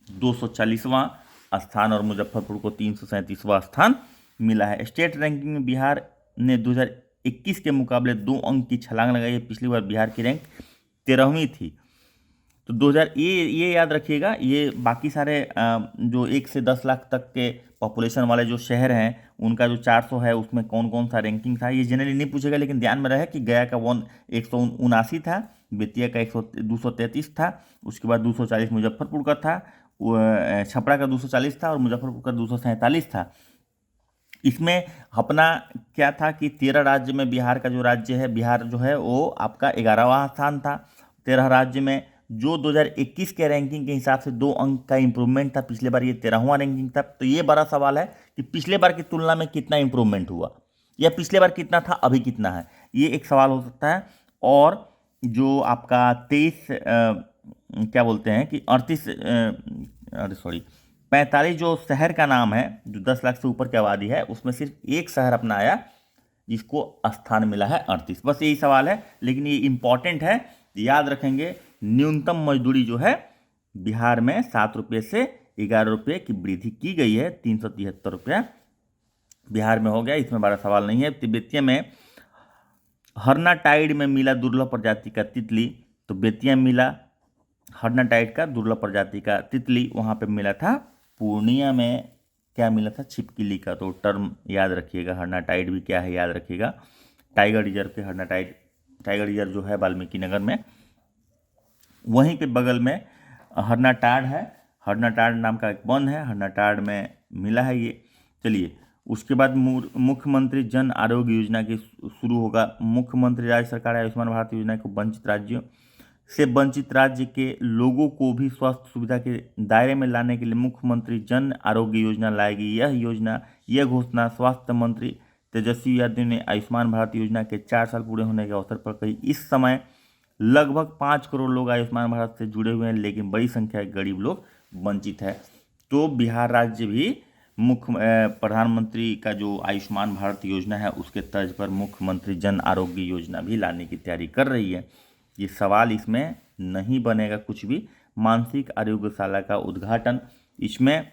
240वां स्थान और मुजफ्फरपुर को 337वां स्थान मिला है। स्टेट रैंकिंग में बिहार ने 2021 के मुकाबले 2 अंक की छलांग लगाई है। पिछली बार बिहार की रैंक 13वीं थी। तो 2000 ये याद रखिएगा। ये बाकी सारे जो 1 से 10 लाख तक के पॉपुलेशन वाले जो शहर हैं, उनका जो 400 है उसमें कौन कौन सा रैंकिंग था, ये जनरली नहीं पूछेगा, लेकिन ध्यान में रहे कि गया का 179 था, बेतिया का 233 था, उसके बाद 240 मुजफ्फरपुर का था, छपरा का 240 था और मुजफ्फरपुर का 247 था। इसमें अपना क्या था कि 13 राज्य में बिहार का जो राज्य है, बिहार जो है वो आपका 11वां स्थान था 13 राज्य में, जो 2021 के रैंकिंग के हिसाब से 2 अंक का इंप्रूवमेंट था। पिछले बार ये 13वां रैंकिंग था। तो ये बड़ा सवाल है कि पिछले बार की तुलना में कितना इंप्रूवमेंट हुआ, या पिछले बार कितना था अभी कितना है, ये एक सवाल हो सकता है। और जो आपका 23 क्या बोलते हैं कि 45 जो शहर का नाम है, जो 10 लाख से ऊपर की आबादी है, उसमें सिर्फ एक शहर अपना आया जिसको स्थान मिला है 38। बस यही सवाल है, लेकिन ये इंपॉर्टेंट है, याद रखेंगे। न्यूनतम मजदूरी जो है बिहार में 7 रुपये से 11 रुपये की वृद्धि की गई है। 373 रुपया बिहार में हो गया, इसमें बड़ा सवाल नहीं है। बेतिया में हरनाटाइड में मिला दुर्लभ प्रजाति का तितली। तो बेतिया मिला हरनाटाइड का दुर्लभ प्रजाति का तितली, वहाँ पे मिला था। पूर्णिया में क्या मिला था, छिपकली का। तो टर्म याद रखिएगा, हरनाटाइड भी क्या है याद रखिएगा। टाइगर रिजर्व के हरनाटाइड, टाइगर रिजर्व जो है वाल्मीकि नगर में, वहीं के बगल में हरनाटाड़ है। हरनाटाड़ नाम का एक वन है, हरनाटाड़ में मिला है ये। चलिए, उसके बाद मुख्यमंत्री जन आरोग्य योजना की शुरू होगा। मुख्यमंत्री राज्य सरकार आयुष्मान भारत योजना को वंचित राज्यों से वंचित राज्य के लोगों को भी स्वास्थ्य सुविधा के दायरे में लाने के लिए मुख्यमंत्री जन आरोग्य योजना लाएगी। यह योजना यह घोषणा स्वास्थ्य मंत्री तेजस्वी यादव ने आयुष्मान भारत योजना के 4 साल पूरे होने के अवसर पर कही। इस समय लगभग 5 करोड़ लोग आयुष्मान भारत से जुड़े हुए हैं, लेकिन बड़ी संख्या में गरीब लोग वंचित है। तो बिहार राज्य भी प्रधानमंत्री का जो आयुष्मान भारत योजना है उसके तर्ज पर मुख्यमंत्री जन आरोग्य योजना भी लाने की तैयारी कर रही है। ये सवाल इसमें नहीं बनेगा कुछ भी। मानसिक आरोग्यशाला का उद्घाटन, इसमें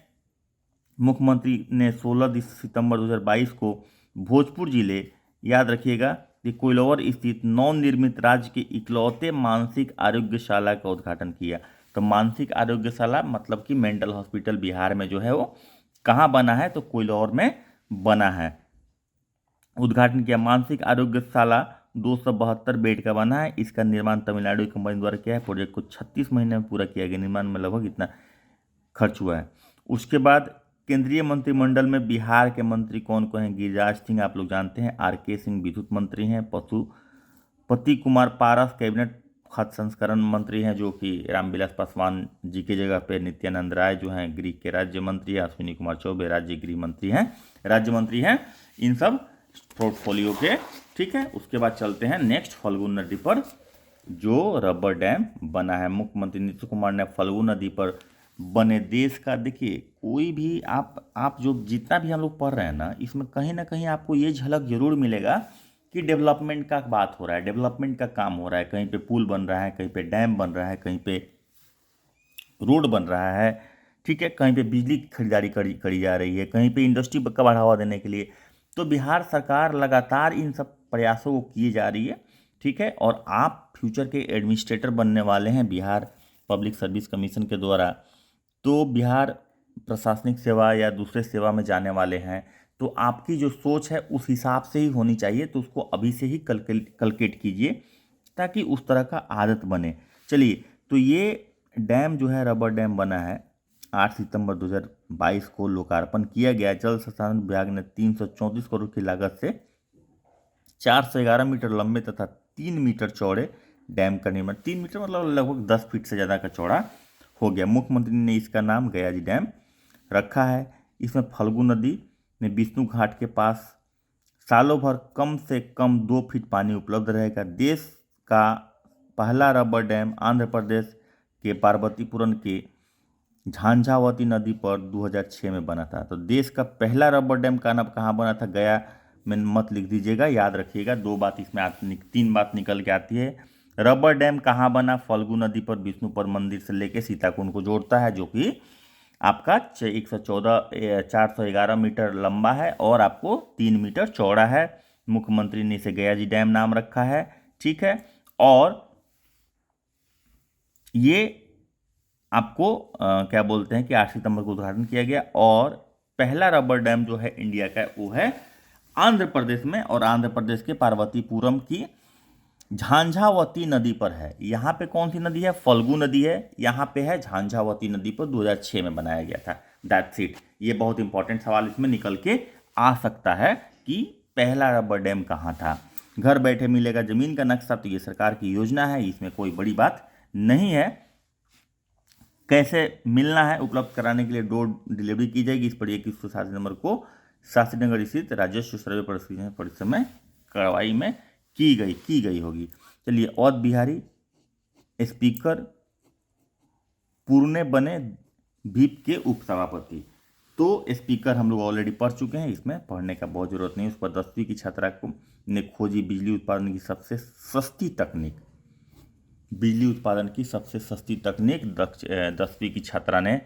मुख्यमंत्री ने 16 सितंबर 2022 को भोजपुर जिले, याद रखिएगा, कि कोइलवर स्थित नवनिर्मित राज्य के इकलौते मानसिक आरोग्यशाला का उद्घाटन किया। तो मानसिक आरोग्यशाला मतलब कि मेंटल हॉस्पिटल बिहार में जो है वो कहाँ बना है, तो कोइलवर में बना है। उद्घाटन किया। मानसिक आरोग्यशाला 272 बेड का बना है। इसका निर्माण तमिलनाडु की कंपनी द्वारा किया है। प्रोजेक्ट को 36 महीने में पूरा किया गया। निर्माण में लगभग इतना खर्च हुआ है। उसके बाद केंद्रीय मंत्रिमंडल में बिहार के मंत्री कौन कौन हैं? गिरिराज सिंह आप लोग जानते हैं, आर.के. सिंह विद्युत मंत्री हैं, पशुपति कुमार पारस कैबिनेट खाद्य संस्करण मंत्री हैं, जो कि रामविलास पासवान जी की जगह पे नित्यानंद राय जो हैं गृह के राज्य मंत्री हैं, अश्विनी कुमार चौबे राज्य गृह मंत्री हैं, राज्य मंत्री हैं, इन सब पोर्टफोलियो के। ठीक है, उसके बाद चलते हैं नेक्स्ट, फल्गु नदी पर जो रबर डैम बना है। मुख्यमंत्री नीतीश कुमार ने फल्गु नदी पर बने देश का, देखिए कोई भी आप जो जितना भी हम लोग पढ़ रहे हैं ना, इसमें कहीं ना कहीं आपको ये झलक जरूर मिलेगा कि डेवलपमेंट का बात हो रहा है, डेवलपमेंट का काम हो रहा है। कहीं पे पुल बन रहा है, कहीं पे डैम बन रहा है, कहीं पे रोड बन रहा है, ठीक है, कहीं पे बिजली की खरीदारी करी जा रही है, कहीं पे इंडस्ट्री का बढ़ावा देने के लिए। तो बिहार सरकार लगातार इन सब प्रयासों को किए जा रही है। ठीक है, और आप फ्यूचर के एडमिनिस्ट्रेटर बनने वाले हैं बिहार पब्लिक सर्विस कमीशन के द्वारा। तो बिहार प्रशासनिक सेवा या दूसरे सेवा में जाने वाले हैं, तो आपकी जो सोच है उस हिसाब से ही होनी चाहिए। तो उसको अभी से ही कलकेट कीजिए ताकि उस तरह का आदत बने। चलिए, तो ये डैम जो है रबर डैम बना है, 8 सितंबर 2022 को लोकार्पण किया गया। जल संसाधन विभाग ने 334 करोड़ की लागत से 411 मीटर लंबे तथा 3 मीटर चौड़े डैम का निर्माण, 3 मीटर मतलब लगभग 10 फीट से ज़्यादा का चौड़ा हो गया। मुख्यमंत्री ने इसका नाम गयाजी डैम रखा है। इसमें फल्गु नदी में विष्णु घाट के पास सालों भर कम से कम 2 फीट पानी उपलब्ध रहेगा। देश का पहला रबर डैम आंध्र प्रदेश के पार्वतीपुरम के झांझावती नदी पर 2006 में बना था। तो देश का पहला रबर डैम का नाम कहाँ बना था? गया में मत लिख दीजिएगा, याद रखिएगा। 2 बात इसमें 3 बात निकल के आती है। रबर डैम कहाँ बना? फल्गु नदी पर विष्णुपुर मंदिर से लेके सीताकुंड को जोड़ता है, जो कि आपका 411 मीटर लंबा है और आपको 3 मीटर चौड़ा है। मुख्यमंत्री ने इसे गयाजी डैम नाम रखा है। ठीक है, और ये आपको क्या बोलते हैं कि 8 सितंबर को उद्घाटन किया गया। और पहला रबर डैम जो है इंडिया का वो है आंध्र प्रदेश में, और आंध्र प्रदेश के पार्वतीपुरम की झांझावती नदी पर है। यहाँ पे कौन सी नदी है? फल्गु नदी है। यहाँ पे है झांझावती नदी पर, 2006 में बनाया गया था। That's it. ये बहुत इंपॉर्टेंट सवाल इसमें निकल के आ सकता है कि पहला रबर डैम कहाँ था। घर बैठे मिलेगा जमीन का नक्शा, तो ये सरकार की योजना है, इसमें कोई बड़ी बात नहीं है। कैसे मिलना है? उपलब्ध कराने के लिए डोर डिलीवरी की जाएगी। इस पर 2187 नंबर को शास्त्रीनगर स्थित राजस्व सर्वे परिसर में कार्रवाई में की गई होगी। चलिए, अवध बिहारी स्पीकर पुरने बने भीप के उपसभापति। तो स्पीकर हम लोग ऑलरेडी पढ़ चुके हैं, इसमें पढ़ने का बहुत जरूरत नहीं। उस पर 10वीं की छात्रा को ने खोजी बिजली उत्पादन की सबसे सस्ती तकनीक। बिजली उत्पादन की सबसे सस्ती तकनीक 10वीं की छात्रा ने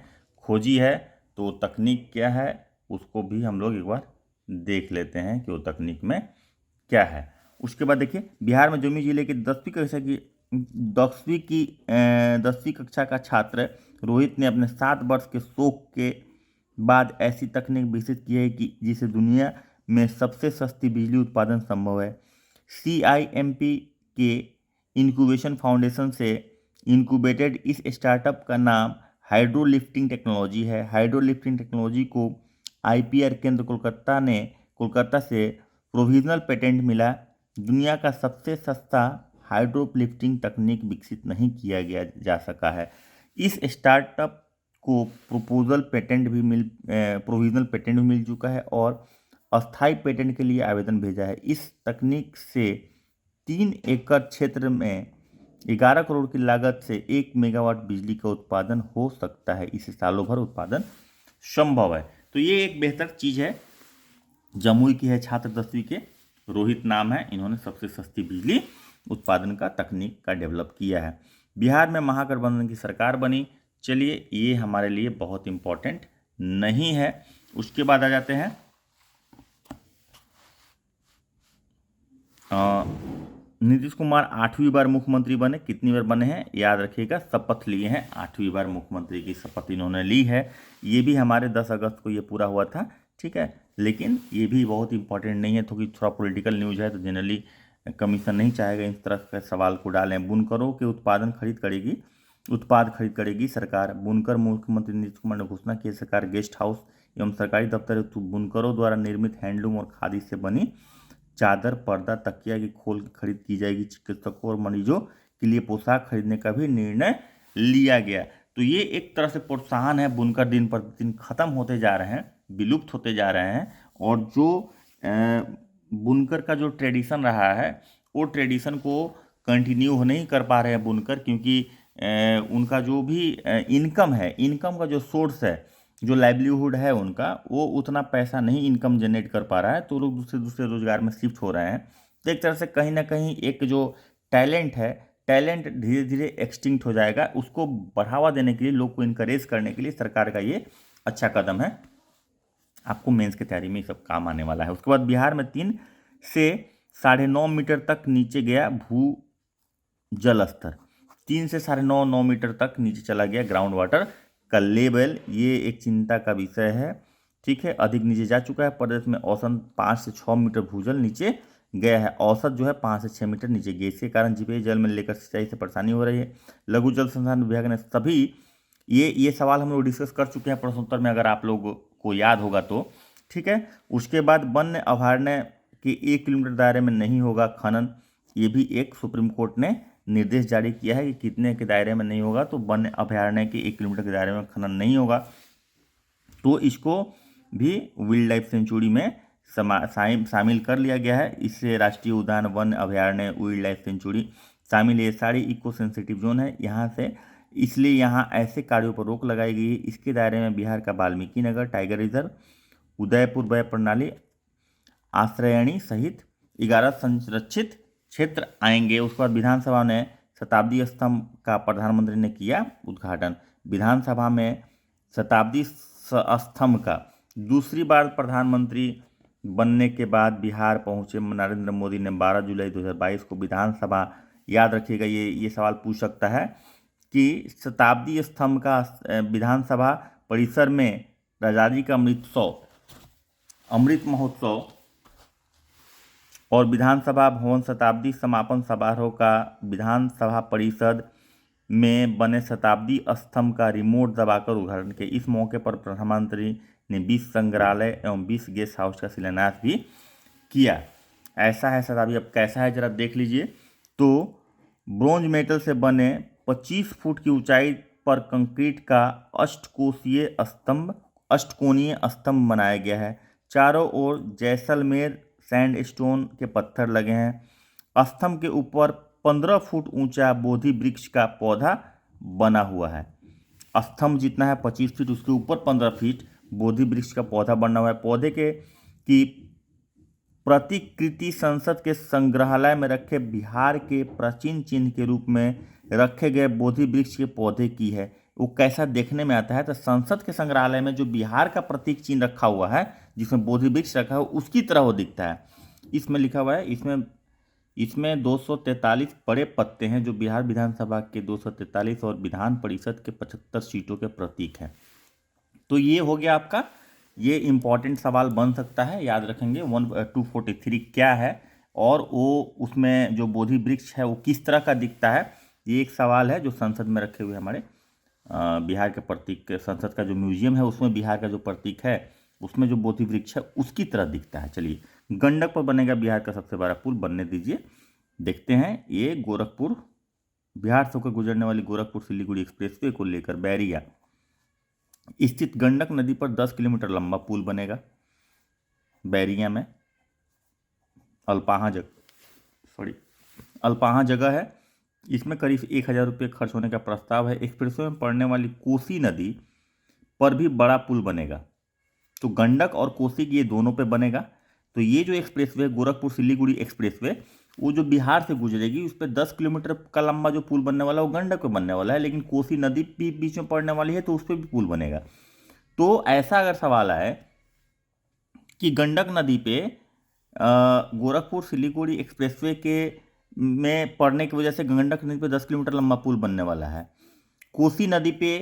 खोजी है। तो तकनीक क्या है उसको भी हम लोग एक बार देख लेते हैं कि वो तकनीक में क्या है। उसके बाद देखिए, बिहार में जमुई जिले के 10वीं कक्षा का छात्र रोहित ने अपने 7 वर्ष के शौक के बाद ऐसी तकनीक विकसित की है कि जिसे दुनिया में सबसे सस्ती बिजली उत्पादन संभव है। CIMP के इंक्यूबेशन फाउंडेशन से इंक्यूबेटेड इस स्टार्टअप का नाम हाइड्रो लिफ्टिंग टेक्नोलॉजी है। हाइड्रो लिफ्टिंग टेक्नोलॉजी को IPR केंद्र कोलकाता से प्रोविजनल पेटेंट मिला। दुनिया का सबसे सस्ता हाइड्रो लिफ्टिंग तकनीक विकसित नहीं किया जा सका है। इस स्टार्टअप को प्रोविजनल पेटेंट भी मिल चुका है और अस्थायी पेटेंट के लिए आवेदन भेजा है। इस तकनीक से 3 एकड़ क्षेत्र में 11 करोड़ की लागत से 1 मेगावाट बिजली का उत्पादन हो सकता है। इसे सालों भर उत्पादन संभव है। तो ये एक बेहतर चीज़ है। जमुई की है छात्र 10वीं के, रोहित नाम है, इन्होंने सबसे सस्ती बिजली उत्पादन का तकनीक का डेवलप किया है। बिहार में महागठबंधन की सरकार बनी। चलिए, ये हमारे लिए बहुत इंपॉर्टेंट नहीं है। उसके बाद आ जाते हैं नीतीश कुमार 8वीं बार मुख्यमंत्री बने। कितनी बार बने हैं याद रखिएगा, शपथ लिए हैं, 8वीं बार मुख्यमंत्री की शपथ इन्होंने ली है। ये भी हमारे 10 अगस्त को ये पूरा हुआ था, ठीक है। लेकिन ये भी बहुत इंपॉर्टेंट नहीं है, क्योंकि थोड़ा पॉलिटिकल न्यूज है, तो जनरली कमीशन नहीं चाहेगा इस तरह के सवाल को डालें। बुनकरों के उत्पाद खरीद करेगी सरकार। बुनकर मुख्यमंत्री नीतीश कुमार ने घोषणा की, सरकार गेस्ट हाउस एवं सरकारी दफ्तर बुनकरों द्वारा निर्मित हैंडलूम और खादी से बनी चादर, पर्दा, तकिया की खोल खरीद की जाएगी। चिकित्सकों और मरीजों के लिए पोशाक खरीदने का भी निर्णय लिया गया। तो ये एक तरह से प्रोत्साहन है। बुनकर दिन प्रतिदिन खत्म होते जा रहे हैं, विलुप्त होते जा रहे हैं, और जो बुनकर का जो ट्रेडिशन रहा है वो ट्रेडिशन को कंटिन्यू नहीं कर पा रहे हैं बुनकर, क्योंकि उनका जो भी इनकम है, इनकम का जो सोर्स है, जो लाइवलीहुड है उनका, वो उतना पैसा नहीं इनकम जनरेट कर पा रहा है। तो लोग दूसरे रोजगार में शिफ्ट हो रहे हैं। तो एक तरह से कहीं ना कहीं एक जो टैलेंट है, टैलेंट धीरे धीरे एक्सटिंक्ट हो जाएगा। उसको बढ़ावा देने के लिए, लोग को इनकरेज करने के लिए सरकार का ये अच्छा कदम है। आपको मेंस की तैयारी में ये सब काम आने वाला है। उसके बाद बिहार में 3 से 9.5 मीटर तक नीचे गया भू जल स्तर। 3 से 9.5 मीटर तक नीचे चला गया ग्राउंड वाटर का लेवल। ये एक चिंता का विषय है, ठीक है। अधिक नीचे जा चुका है। प्रदेश में औसत 5 से 6 मीटर भूजल नीचे गया है। औसत जो है 5 से 6 मीटर नीचे गया। इसके कारण जीपीए जल में लेकर सिंचाई से परेशानी हो रही है। लघु जल संसाधन विभाग ने सभी ये सवाल हम लोग डिस्कस कर चुके हैं प्रश्नोत्तर में, अगर आप लोगों को याद होगा तो, ठीक है। उसके बाद वन्य अभयारण्य के 1 किलोमीटर दायरे में नहीं होगा खनन। ये भी एक सुप्रीम कोर्ट ने निर्देश जारी किया है कि कितने के दायरे में नहीं होगा। तो वन्य अभयारण्य के 1 किलोमीटर के दायरे में खनन नहीं होगा, तो इसको भी वाइल्ड लाइफ सेंचुरी में शामिल कर लिया गया है। इससे राष्ट्रीय उद्यान, वन्य अभयारण्य, वाइल्ड लाइफ सेंचुरी शामिल, ये सारी इको सेंसिटिव जोन है यहाँ से, इसलिए यहाँ ऐसे कार्यों पर रोक लगाई गई है। इसके दायरे में बिहार का वाल्मीकि नगर टाइगर रिजर्व, उदयपुर व्यय प्रणाली, आश्रयणी सहित 11 संरक्षित क्षेत्र आएंगे। उसके बाद विधानसभा ने शताब्दी स्तंभ का प्रधानमंत्री ने किया उद्घाटन। विधानसभा में शताब्दी स्तंभ का दूसरी बार प्रधानमंत्री बनने के बाद बिहार पहुंचे नरेंद्र मोदी ने 12 जुलाई 2022 को विधानसभा, याद रखिएगा ये सवाल पूछ सकता है कि शताब्दी स्तंभ का विधानसभा परिसर में आजादी का अमृत महोत्सव और विधानसभा भवन शताब्दी समापन समारोह का विधानसभा परिषद में बने शताब्दी स्तंभ का रिमोट दबाकर उद्घाटन किया। इस मौके पर प्रधानमंत्री ने 20 संग्रहालय एवं 20 गेस्ट हाउस का शिलान्यास भी किया। ऐसा है शताब्दी। अब कैसा है जरा देख लीजिए। तो ब्रोंज मेटल से बने 25 फुट की ऊंचाई पर कंक्रीट का अष्टकोणीय स्तंभ बनाया गया है। चारों ओर जैसलमेर सैंडस्टोन के पत्थर लगे हैं। स्तंभ के ऊपर 15 फुट ऊंचा बोधि वृक्ष का पौधा बना हुआ है। स्तंभ जितना है 25 फीट, उसके ऊपर 15 फीट बोधि वृक्ष का पौधा बना हुआ है। पौधे की प्रतिकृति संसद के संग्रहालय में रखे बिहार के प्राचीन चिन्ह के रूप में रखे गए बोधि वृक्ष के पौधे की है। वो कैसा देखने में आता है, तो संसद के संग्रहालय में जो बिहार का प्रतीक चिन्ह रखा हुआ है, जिसमें बोधि वृक्ष रखा है, उसकी तरह वो दिखता है। इसमें लिखा हुआ है, इसमें 243 बड़े पत्ते हैं जो बिहार विधानसभा के 243 और विधान परिषद के 75 सीटों के प्रतीक हैं। तो ये हो गया आपका, ये इंपॉर्टेंट सवाल बन सकता है, याद रखेंगे 243 क्या है, और वो उसमें जो बोधि वृक्ष है वो किस तरह का दिखता है। ये एक सवाल है जो संसद में रखे हुए हमारे बिहार के प्रतीक, संसद का जो म्यूजियम है उसमें बिहार का जो प्रतीक है उसमें जो बोधि वृक्ष है उसकी तरह दिखता है। चलिए, गंडक पर बनेगा बिहार का सबसे बड़ा पुल, बनने दीजिए। देखते हैं, ये गोरखपुर, बिहार से होकर गुजरने वाली गोरखपुर सिलीगुड़ी एक्सप्रेसवे को लेकर बैरिया स्थित गंडक नदी पर 10 किलोमीटर लंबा पुल बनेगा। बैरिया में अल्पाहा जगह है। इसमें करीब 1,000 रुपये खर्च होने का प्रस्ताव है। एक्सप्रेसवे में पड़ने वाली कोसी नदी पर भी बड़ा पुल बनेगा। तो गंडक और कोसी की ये दोनों पे बनेगा। तो ये जो एक्सप्रेसवे गोरखपुर सिलीगुड़ी एक्सप्रेसवे, वो जो बिहार से गुजरेगी, उस पर 10 किलोमीटर का लंबा जो पुल बनने वाला है वो गंडक पे बनने वाला है, लेकिन कोसी नदी भी बीच में पड़ने वाली है तो उस पर भी पुल बनेगा। तो ऐसा अगर सवाल आए कि गंडक नदी पे गोरखपुर सिलीगुड़ी एक्सप्रेसवे के में पड़ने की वजह से गंडक नदी पे 10 किलोमीटर लंबा पुल बनने वाला है, कोसी नदी पे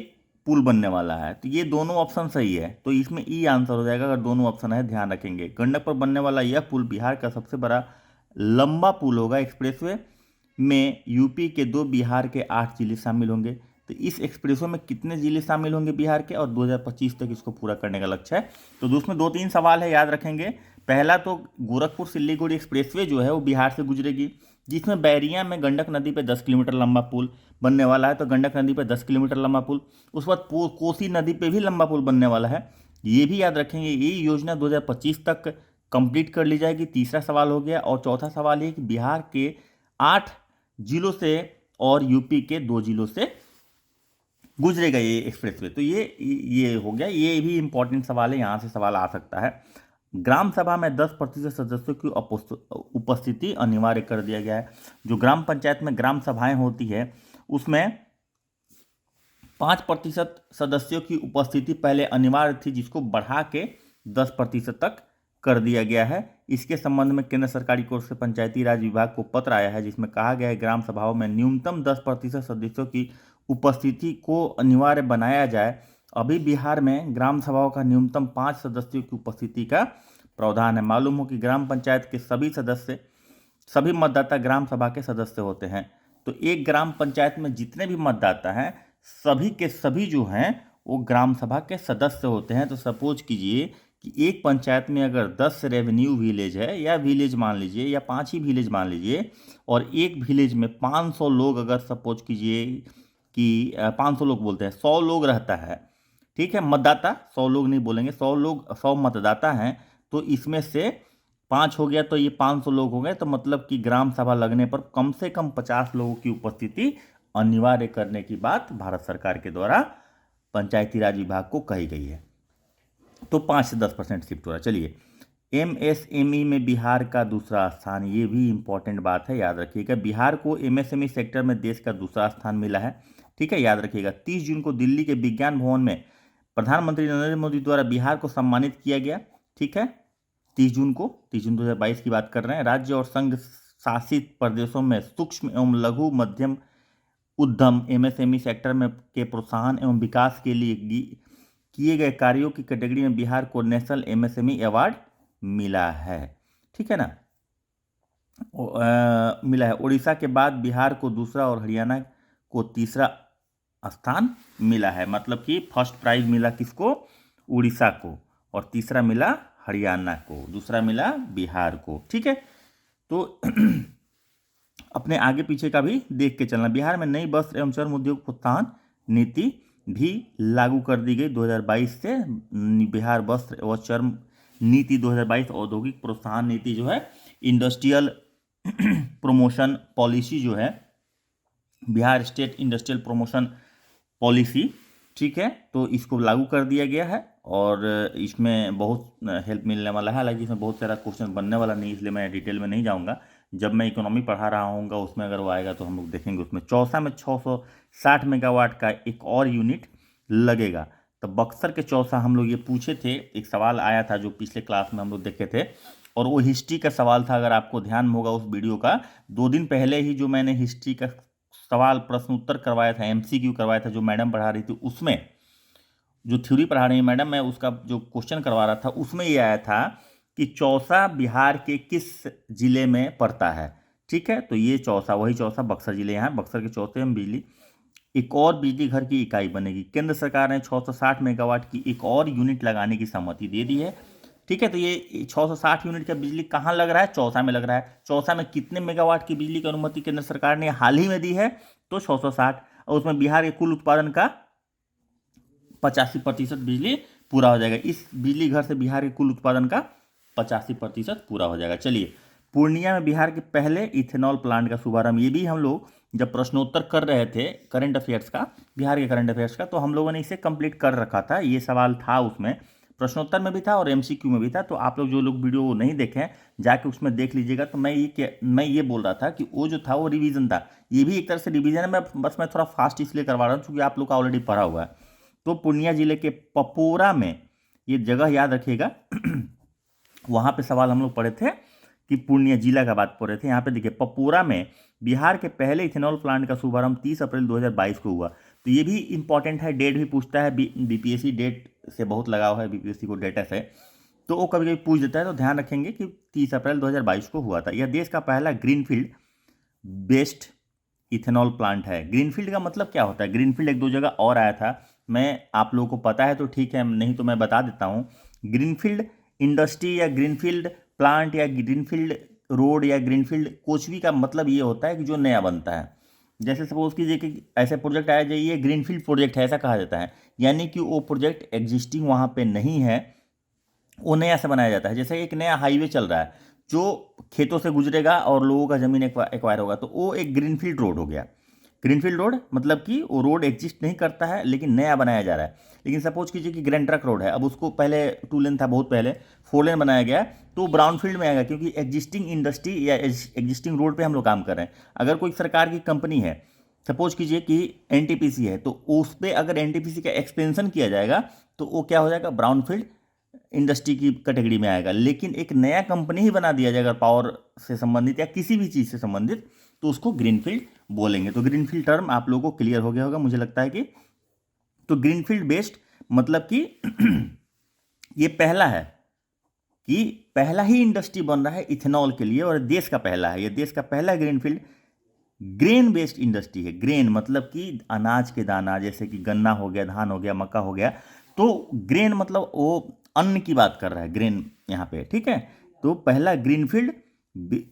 पुल बनने वाला है, तो ये दोनों ऑप्शन सही है। तो इसमें ई आंसर हो जाएगा अगर दोनों ऑप्शन है, ध्यान रखेंगे। गंडक पर बनने वाला यह पुल बिहार का सबसे बड़ा लंबा पुल होगा। एक्सप्रेसवे में यूपी के 2, बिहार के 8 जिले शामिल होंगे। तो इस एक्सप्रेसवे में कितने जिले शामिल होंगे बिहार के, और 2025 तक इसको पूरा करने का लक्ष्य है। तो उसमें 2-3 सवाल है, याद रखेंगे। पहला तो गोरखपुर सिलीगुड़ी एक्सप्रेसवे जो है वो बिहार से गुजरेगी, जिसमें बैरिया में गंडक नदी पे 10 किलोमीटर लंबा पुल बनने वाला है। तो गंडक नदी पे 10 किलोमीटर लंबा पुल, उस बाद कोसी नदी पे भी लंबा पुल बनने वाला है, ये भी याद रखेंगे। ये योजना 2025 तक कंप्लीट कर ली जाएगी। तीसरा सवाल हो गया। और चौथा सवाल ये कि बिहार के 8 जिलों से और यूपी के 2 जिलों से गुजरेगा ये एक्सप्रेसवे। तो ये हो गया। ये भी इंपॉर्टेंट सवाल है, यहाँ से सवाल आ सकता है। ग्राम सभा में 10% सदस्यों की उपस्थिति अनिवार्य कर दिया गया है। जो ग्राम पंचायत में ग्राम सभाएं होती है उसमें 5% सदस्यों की उपस्थिति पहले अनिवार्य थी, जिसको बढ़ा के 10% तक कर दिया गया है। इसके संबंध में केंद्र सरकार की ओर से पंचायती राज विभाग को पत्र आया है, जिसमें कहा गया है ग्राम सभाओं में न्यूनतम 10% सदस्यों की उपस्थिति को अनिवार्य बनाया जाए। अभी बिहार में ग्राम सभाओं का न्यूनतम 5 सदस्यों की उपस्थिति का प्रावधान है। मालूम हो कि ग्राम पंचायत के सभी मतदाता ग्राम सभा के सदस्य होते हैं। तो एक ग्राम पंचायत में जितने भी मतदाता हैं सभी के सभी जो हैं वो ग्राम सभा के सदस्य होते हैं। तो सपोज कीजिए कि एक पंचायत में अगर 10 रेवेन्यू विलेज है, या विलेज मान लीजिए, या 5 ही विलेज मान लीजिए, और एक विलेज में 500 लोग, अगर सपोज कीजिए कि 500 लोग बोलते हैं, 100 लोग रहता है, ठीक है, मतदाता, 100 लोग नहीं बोलेंगे, 100 मतदाता हैं, तो इसमें से 5 हो गया, तो ये 500 लोग हो गए। तो मतलब कि ग्राम सभा लगने पर कम से कम 50 लोगों की उपस्थिति अनिवार्य करने की बात भारत सरकार के द्वारा पंचायती राज विभाग को कही गई है। तो 5 से 10% शिफ्ट हो रहा है। चलिए, एमएसएमई में बिहार का दूसरा स्थान, ये भी इंपॉर्टेंट बात है, याद रखिएगा। बिहार को एमएसएमई सेक्टर में देश का दूसरा स्थान मिला है, ठीक है, याद रखिएगा। 30 जून को दिल्ली के विज्ञान भवन में प्रधानमंत्री नरेंद्र मोदी द्वारा बिहार को सम्मानित किया गया, ठीक है। 30 जून 2022 की बात कर रहे हैं। राज्य और संघ शासित प्रदेशों में सूक्ष्म एवं लघु मध्यम उद्यम एमएसएमई सेक्टर में के प्रोत्साहन एवं विकास के लिए किए गए कार्यों की कैटेगरी में बिहार को नेशनल एमएसएमई अवार्ड मिला है, ठीक है ना। मिला है। उड़ीसा के बाद बिहार को दूसरा और हरियाणा को तीसरा स्थान मिला है। मतलब कि फर्स्ट प्राइज मिला किसको? उड़ीसा को, और तीसरा मिला हरियाणा को, दूसरा मिला बिहार को, ठीक है। तो अपने आगे पीछे का भी देख के चलना। बिहार में नई वस्त्र एवं चर्म उद्योग प्रोत्साहन नीति भी लागू कर दी गई 2022 से। बिहार वस्त्र एवं चर्म नीति 2022 औद्योगिक प्रोत्साहन नीति जो है, इंडस्ट्रियल प्रमोशन पॉलिसी जो है, Bihar state industrial promotion policy, ठीक है, तो इसको लागू कर दिया गया है और इसमें बहुत हेल्प मिलने वाला है। हालांकि इसमें बहुत सारा क्वेश्चन बनने वाला नहीं, इसलिए मैं डिटेल में नहीं जाऊंगा। जब मैं इकोनॉमी पढ़ा रहा हूँगा उसमें अगर वो आएगा तो हम लोग देखेंगे। उसमें चौसा में 660 मेगावाट का एक और यूनिट लगेगा। तो बक्सर के चौसा हम लोग ये पूछे थे, एक सवाल आया था जो पिछले क्लास में हम लोग देखे थे, और वो हिस्ट्री का सवाल था। अगर आपको ध्यान होगा उस वीडियो का, 2 दिन पहले ही जो मैंने हिस्ट्री का सवाल प्रश्न उत्तर करवाया था, एमसीक्यू करवाया था, जो मैडम पढ़ा रही थी, उसमें जो थ्योरी पढ़ा रही है मैडम, मैं उसका जो क्वेश्चन करवा रहा था उसमें ये आया था कि चौसा बिहार के किस जिले में पड़ता है, ठीक है। तो ये चौसा, वही चौसा बक्सर जिले, यहाँ बक्सर के चौथे में बिजली, एक और बिजली घर की इकाई बनेगी। केंद्र सरकार ने 660 मेगावाट की एक और यूनिट लगाने की सहमति दे दी है, ठीक है। तो ये 660 यूनिट का बिजली कहाँ लग रहा है? चौसा में लग रहा है। चौसा में कितने मेगावाट की बिजली की अनुमति केंद्र सरकार ने हाल ही में दी है? तो 660, और उसमें बिहार के कुल उत्पादन का 85% बिजली पूरा हो जाएगा। इस बिजली घर से बिहार के कुल उत्पादन का 85% पूरा हो जाएगा। चलिए, पूर्णिया में बिहार के पहले इथेनॉल प्लांट का शुभारंभ, ये भी हम लोग जब प्रश्नोत्तर कर रहे थे करंट अफेयर्स का, बिहार के करंट अफेयर्स का, तो हम लोगों ने इसे कंप्लीट कर रखा था। ये सवाल था उसमें, प्रश्नोत्तर में भी था और एमसीक्यू में भी था। तो आप लोग जो लोग वीडियो नहीं देखे हैं जाके उसमें देख लीजिएगा। तो मैं ये बोल रहा था कि वो जो था वो रिवीजन था, ये भी एक तरह से रिवीजन है। मैं थोड़ा फास्ट इसलिए करवा रहा हूँ क्योंकि आप लोग का ऑलरेडी पढ़ा हुआ है। तो पूर्णिया जिले के पपोरा में, ये जगह याद रखिएगा वहाँ पे सवाल हम लोग पढ़े थे कि पूर्णिया जिला का बात पढ़ रहे थे। यहाँ पे देखिए, पपोरा में बिहार के पहले इथेनॉल प्लांट का शुभारंभ 30 अप्रैल 2022 को हुआ। तो ये भी इंपॉर्टेंट है, डेट भी पूछता है। बीपीएससी डेट से बहुत लगाव है, बीपीएससी को डेटा से, तो वो कभी कभी पूछ देता है। तो ध्यान रखेंगे कि 30 अप्रैल 2022 को हुआ था। यह देश का पहला ग्रीनफील्ड बेस्ड इथेनॉल प्लांट है। ग्रीनफील्ड का मतलब क्या होता है? ग्रीनफील्ड एक दो जगह और आया था, मैं आप लोगों को पता है तो ठीक है, नहीं तो मैं बता देता हूँ। ग्रीनफील्ड इंडस्ट्री या ग्रीनफील्ड प्लांट या ग्रीनफील्ड रोड या ग्रीनफील्ड कोचवी का मतलब ये होता है कि जो नया बनता है। जैसे सपोज कीजिए कि ऐसे प्रोजेक्ट आया जाइए, ग्रीनफील्ड प्रोजेक्ट है ऐसा कहा जाता है, यानी कि वो प्रोजेक्ट एग्जिस्टिंग वहाँ पे नहीं है, वो नया से बनाया जाता है। जैसे एक नया हाईवे चल रहा है जो खेतों से गुजरेगा और लोगों का ज़मीन एक्वायर होगा, तो वो एक ग्रीनफील्ड रोड हो गया। ग्रीनफील्ड रोड मतलब कि वो रोड एग्जिस्ट नहीं करता है लेकिन नया बनाया जा रहा है। लेकिन सपोज कीजिए कि ग्रैंड ट्रक रोड है, अब उसको पहले 2 लेन था, बहुत पहले 4 लेन बनाया गया, तो ब्राउन फील्ड में आएगा क्योंकि एग्जिस्टिंग इंडस्ट्री या एग्जिस्टिंग रोड पे हम लोग काम कर रहे हैं। अगर कोई सरकार की कंपनी है, सपोज कीजिए कि एनटीपीसी है, तो उस पर अगर एनटीपीसी का एक्सपेंशन किया जाएगा तो वो क्या हो जाएगा? ब्राउन फील्ड इंडस्ट्री की कैटेगरी में आएगा। लेकिन एक नया कंपनी ही बना दिया जाएगा पावर से संबंधित या किसी भी चीज़ से संबंधित, तो उसको ग्रीनफील्ड बोलेंगे। तो ग्रीनफील्ड टर्म आप लोगों को क्लियर हो गया होगा मुझे लगता है कि। तो ग्रीनफील्ड बेस्ड मतलब कि ये पहला है कि पहला ही इंडस्ट्री बन रहा है इथेनॉल के लिए और देश का पहला है। ये देश का पहला ग्रीनफील्ड ग्रेन बेस्ड इंडस्ट्री है। ग्रेन मतलब कि अनाज के दाना, जैसे कि गन्ना हो गया, धान हो गया, मक्का हो गया। तो ग्रेन मतलब वो अन्न की बात कर रहा है, ग्रेन यहाँ पे, ठीक है। तो पहला greenfield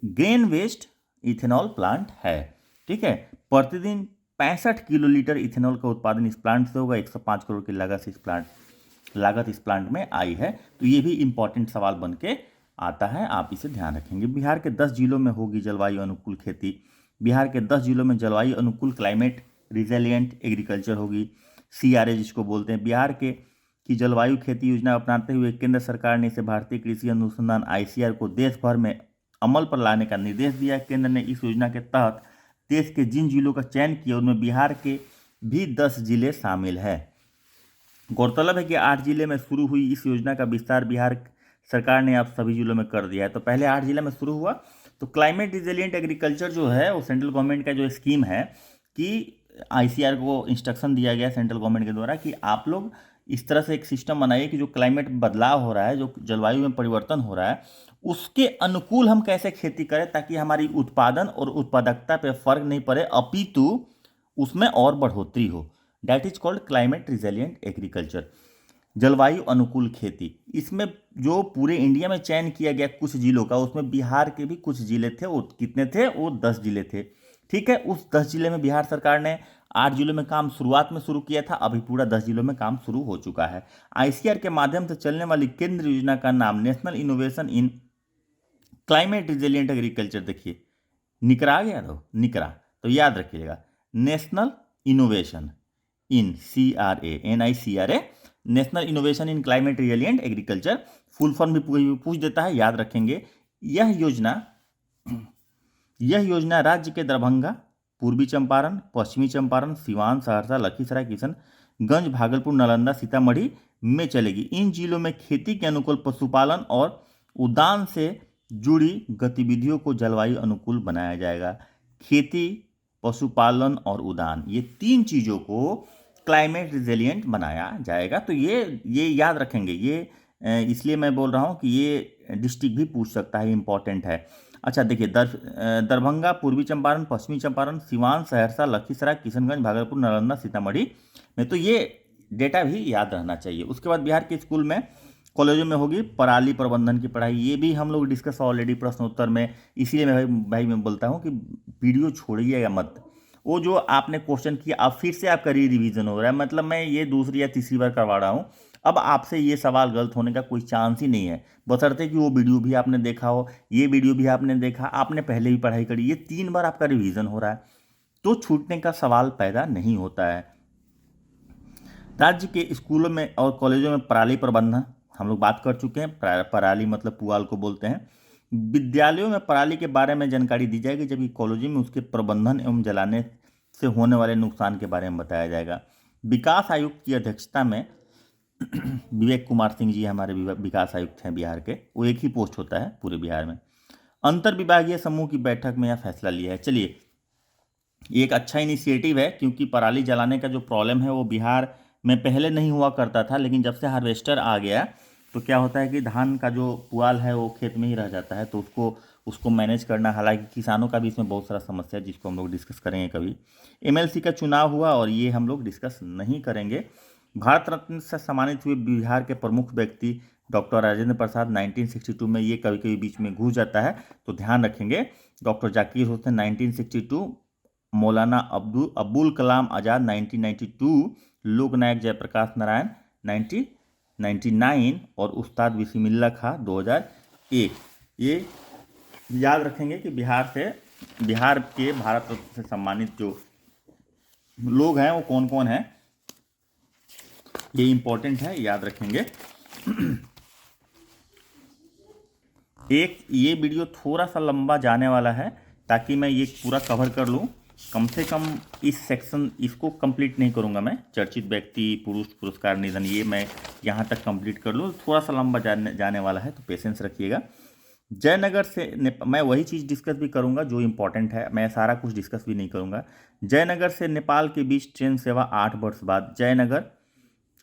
grain waste ethanol plant है, ठीक है। प्रतिदिन 65 किलोलीटर इथेनॉल का उत्पादन इस प्लांट से होगा। 105 करोड़ की लागत इस प्लांट में आई है। तो ये भी इंपॉर्टेंट सवाल बन के आता है, आप इसे ध्यान रखेंगे। बिहार के 10 जिलों में होगी जलवायु अनुकूल खेती। बिहार के 10 जिलों में जलवायु अनुकूल क्लाइमेट रिजिलियंट एग्रीकल्चर होगी, CRA जिसको बोलते हैं। बिहार के की जलवायु खेती योजना अपनाते हुए केंद्र सरकार ने इसे भारतीय कृषि अनुसंधान ICR को देश भर में अमल पर लाने का निर्देश दिया। केंद्र ने इस योजना के तहत देश के जिन जिलों का चयन किया उनमें बिहार के भी 10 जिले शामिल है। गौरतलब है कि 8 जिले में शुरू हुई इस योजना का विस्तार बिहार सरकार ने अब सभी जिलों में कर दिया है। तो पहले 8 जिले में शुरू हुआ। तो क्लाइमेट रिजिलियंट एग्रीकल्चर जो है वो सेंट्रल गवर्नमेंट का जो स्कीम है कि ICR को इंस्ट्रक्शन दिया गया सेंट्रल गवर्नमेंट के द्वारा कि आप लोग इस तरह से एक सिस्टम बनाइए कि जो क्लाइमेट बदलाव हो रहा है, जो जलवायु में परिवर्तन हो रहा है, उसके अनुकूल हम कैसे खेती करें ताकि हमारी उत्पादन और उत्पादकता पे फर्क नहीं पड़े, अपितु उसमें और बढ़ोतरी हो। That is called climate resilient agriculture, जलवायु अनुकूल खेती। इसमें जो पूरे इंडिया में चयन किया गया कुछ जिलों का, उसमें बिहार के भी कुछ जिले थे। वो कितने थे? वो 10 जिले थे, ठीक है। उस 10 जिले में बिहार सरकार ने 8 जिलों में काम शुरुआत में शुरू किया था, अभी पूरा 10 जिलों में काम शुरू हो चुका है। ICR के माध्यम से चलने वाली केंद्र योजना का नाम national innovation in climate resilient agriculture, देखिए निकरा आ गया, तो निकरा, तो याद रखिएगा national innovation in CRA NICRA, national innovation in climate resilient agriculture. Full form भी पूछ देता है, याद रखेंगे। यह योजना राज्य के दरभंगा, पूर्वी चंपारण, पश्चिमी चंपारण, सिवान, सहरसा, लखीसराय, किशनगंज, भागलपुर, नालंदा, सीतामढ़ी में चलेगी। इन जिलों में खेती के अनुकूल पशुपालन और उद्यान से जुड़ी गतिविधियों को जलवायु अनुकूल बनाया जाएगा। खेती, पशुपालन और उद्यान, ये 3 चीज़ों को क्लाइमेट रिजिलियंट बनाया जाएगा। तो ये याद रखेंगे। ये इसलिए मैं बोल रहा हूँ कि ये डिस्ट्रिक्ट भी पूछ सकता है, इंपॉर्टेंट है। अच्छा देखिए, दरभंगा, पूर्वी चंपारण, पश्चिमी चंपारण, सिवान, सहरसा, लखीसराय, किशनगंज, भागलपुर, नालंदा, सीतामढ़ी में, तो ये डेटा भी याद रहना चाहिए। उसके बाद बिहार के स्कूल में, कॉलेजों में होगी पराली प्रबंधन की पढ़ाई। ये भी हम लोग डिस्कस ऑलरेडी प्रश्नोत्तर में, इसीलिए मैं भाई मैं बोलता हूँ कि वीडियो छोड़िएगा मत, वो जो आपने क्वेश्चन किया अब फिर से आपका रिवीजन हो रहा है, मतलब मैं ये दूसरी या तीसरी बार करवा रहा हूँ। अब आपसे ये सवाल गलत होने का कोई चांस ही नहीं है, बशर्ते कि वो वीडियो भी आपने देखा हो, ये वीडियो भी आपने देखा, आपने पहले भी पढ़ाई करी, ये 3 बार आपका रिवीजन हो रहा है, तो छूटने का सवाल पैदा नहीं होता है। राज्य के स्कूलों में और कॉलेजों में पराली प्रबंधन हम लोग बात कर चुके हैं, पराली मतलब पुआल को बोलते हैं। विद्यालयों में पराली के बारे में जानकारी दी जाएगी, जबकि कॉलेजों में उसके प्रबंधन एवं जलाने से होने वाले नुकसान के बारे में बताया जाएगा। विकास आयुक्त की अध्यक्षता में विवेक कुमार सिंह जी हमारे विकास आयुक्त हैं बिहार के, वो एक ही पोस्ट होता है पूरे बिहार में। अंतर विभागीय समूह की बैठक में यह फैसला लिया है। चलिए, ये एक अच्छा इनिशिएटिव है, क्योंकि पराली जलाने का जो प्रॉब्लम है वो बिहार में पहले नहीं हुआ करता था, लेकिन जब से हार्वेस्टर आ गया तो क्या होता है कि धान का जो पुआल है वो खेत में ही रह जाता है, तो उसको मैनेज करना, हालांकि किसानों का भी इसमें बहुत सारा समस्या है जिसको हम लोग डिस्कस करेंगे कभी। एमएलसी का चुनाव हुआ और ये हम लोग डिस्कस नहीं करेंगे। भारत रत्न से सम्मानित हुए बिहार के प्रमुख व्यक्ति डॉक्टर राजेंद्र प्रसाद 1962 में, ये कभी कभी बीच में घुस जाता है तो ध्यान रखेंगे। डॉक्टर जाकिर हुसैन 1962, मौलाना अब्दुल कलाम आज़ाद 1992, लोकनायक जयप्रकाश नारायण 1999 और उस्ताद बिस्मिल्लाह खां 2001। ये याद रखेंगे कि बिहार के भारत रत्न से सम्मानित जो लोग हैं वो कौन कौन हैं, ये इंपॉर्टेंट है, याद रखेंगे। ये वीडियो थोड़ा सा लंबा जाने वाला है, ताकि मैं ये पूरा कवर कर लूँ। कम से कम इस सेक्शन इसको कंप्लीट नहीं करूँगा मैं, चर्चित व्यक्ति, पुरस्कार निधन, ये मैं यहाँ तक कंप्लीट कर लूँ। थोड़ा सा लंबा जाने वाला है, तो पेशेंस रखिएगा। जयनगर से मैं वही चीज़ डिस्कस भी करूँगा जो इम्पोर्टेंट है, मैं सारा कुछ डिस्कस भी नहीं करूँगा। जयनगर से नेपाल के बीच ट्रेन सेवा 8 वर्ष बाद, जयनगर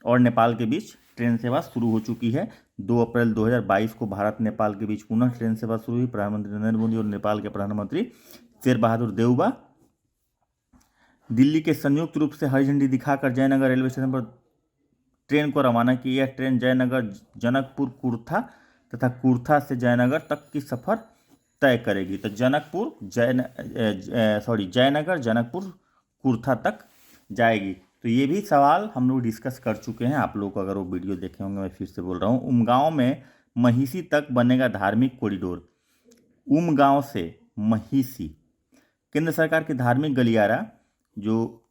और नेपाल के बीच ट्रेन सेवा शुरू हो चुकी है। 2 अप्रैल 2022 को भारत नेपाल के बीच पुनः ट्रेन सेवा शुरू हुई। प्रधानमंत्री नरेंद्र मोदी और नेपाल के प्रधानमंत्री शेर बहादुर देउबा दिल्ली के संयुक्त रूप से हरी झंडी दिखाकर जयनगर रेलवे स्टेशन पर ट्रेन को रवाना की। यह ट्रेन जयनगर, जनकपुर, कुर्था तथा कुर्था से जयनगर तक की सफर तय करेगी। तो जयनगर, जनकपुर, कुर्था तक जाएगी। तो ये भी सवाल हम लोग डिस्कस कर चुके हैं, आप लोग अगर वो वीडियो देखे होंगे, मैं फिर से बोल रहा हूँ। उमगांव में महिषी तक बनेगा धार्मिक कॉरिडोर। उमगांव से महिषी, केंद्र सरकार की धार्मिक गलियारा जो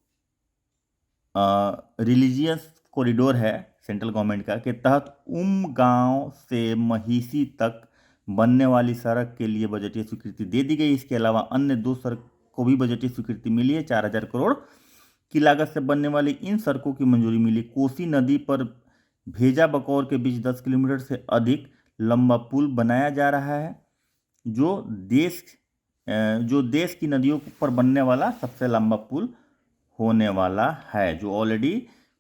रिलीजियस कॉरिडोर है सेंट्रल गवर्नमेंट का, के तहत उमगांव से महिषी तक बनने वाली सड़क के लिए बजटीय स्वीकृति दे दी गई। इसके अलावा अन्य 2 सड़क को भी बजटीय स्वीकृति मिली है। 4000 करोड़ की लागत से बनने वाली इन सड़कों की मंजूरी मिली। कोसी नदी पर भेजा बकौर के बीच 10 किलोमीटर से अधिक लंबा पुल बनाया जा रहा है, जो देश की नदियों पर बनने वाला सबसे लंबा पुल होने वाला है, जो ऑलरेडी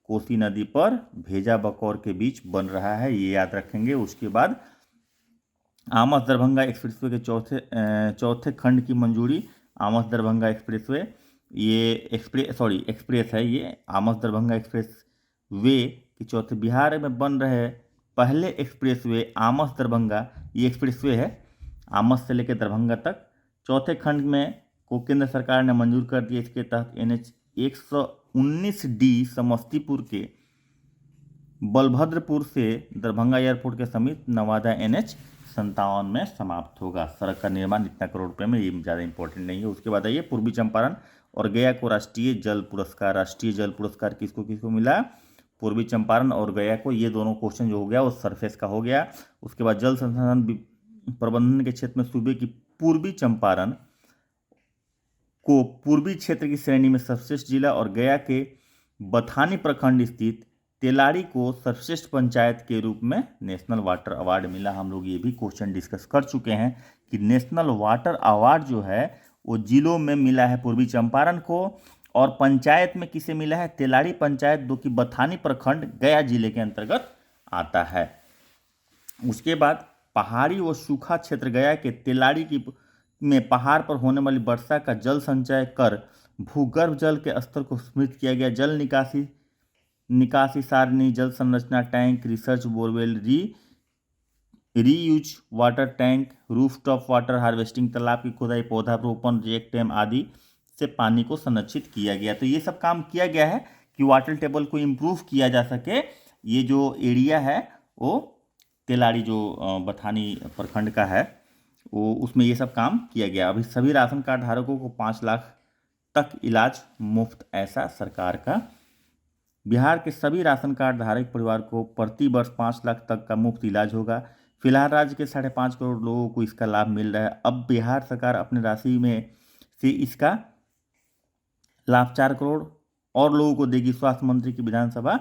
कोसी नदी पर भेजा बकौर के बीच बन रहा है, ये याद रखेंगे। उसके बाद आमस दरभंगा एक्सप्रेसवे के चौथे खंड की मंजूरी। आमस दरभंगा एक्सप्रेसवे, ये एक्सप्रेस है, ये आमस दरभंगा एक्सप्रेस वे के चौथे, बिहार में बन रहे पहले एक्सप्रेसवे आमस दरभंगा, ये एक्सप्रेसवे है आमस से लेकर दरभंगा तक। चौथे खंड में को केंद्र सरकार ने मंजूर कर दिया। इसके तहत NH 119D समस्तीपुर के बलभद्रपुर से दरभंगा एयरपोर्ट के समीप नवादा NH 57 में समाप्त होगा। सड़क का निर्माण इतना करोड़ रुपए में, ये ज़्यादा इंपॉर्टेंट नहीं है। उसके बाद आइए पूर्वी चंपारण और गया को राष्ट्रीय जल पुरस्कार। राष्ट्रीय जल पुरस्कार किसको किसको मिला? पूर्वी चंपारण और गया को। ये दोनों क्वेश्चन जो हो गया वो सरफेस का हो गया। उसके बाद जल संसाधन प्रबंधन के क्षेत्र में सूबे की पूर्वी चंपारण को पूर्वी क्षेत्र की श्रेणी में सर्वश्रेष्ठ जिला और गया के बथानी प्रखंड स्थित तेलाड़ी को सर्वश्रेष्ठ पंचायत के रूप में नेशनल वाटर अवार्ड मिला। हम लोग ये भी क्वेश्चन डिस्कस कर चुके हैं कि नेशनल वाटर अवार्ड जो है वो जिलों में मिला है पूर्वी चंपारण को, और पंचायत में किसे मिला है? तेलाड़ी पंचायत, जो कि बथानी प्रखंड गया जिले के अंतर्गत आता है। उसके बाद पहाड़ी व सूखा क्षेत्र गया के तेलाड़ी में पहाड़ पर होने वाली वर्षा का जल संचय कर भूगर्भ जल के स्तर को समृद्ध किया गया। जल निकासी सारणी, जल संरचना tank, research borewell, reuse water tank, rooftop water harvesting, तालाब की खुदाई, पौधारोपण, रिएक्ट डैम आदि से पानी को संरक्षित किया गया। तो ये सब काम किया गया है कि वाटर टेबल को इम्प्रूव किया जा सके। ये जो एरिया है वो तेलाड़ी जो बथानी प्रखंड का है वो, उसमें ये सब काम किया गया। अभी सभी राशन कार्ड धारकों को 5 लाख तक इलाज मुफ्त, ऐसा सरकार का। बिहार के सभी राशन कार्ड धारक परिवार को प्रति वर्ष 5 लाख तक का मुफ्त इलाज होगा। फिलहाल राज्य के 5.5 करोड़ लोगों को इसका लाभ मिल रहा है। अब बिहार सरकार अपनी राशि में से इसका लाभ 4 करोड़ और लोगों को देगी। स्वास्थ्य मंत्री की विधानसभा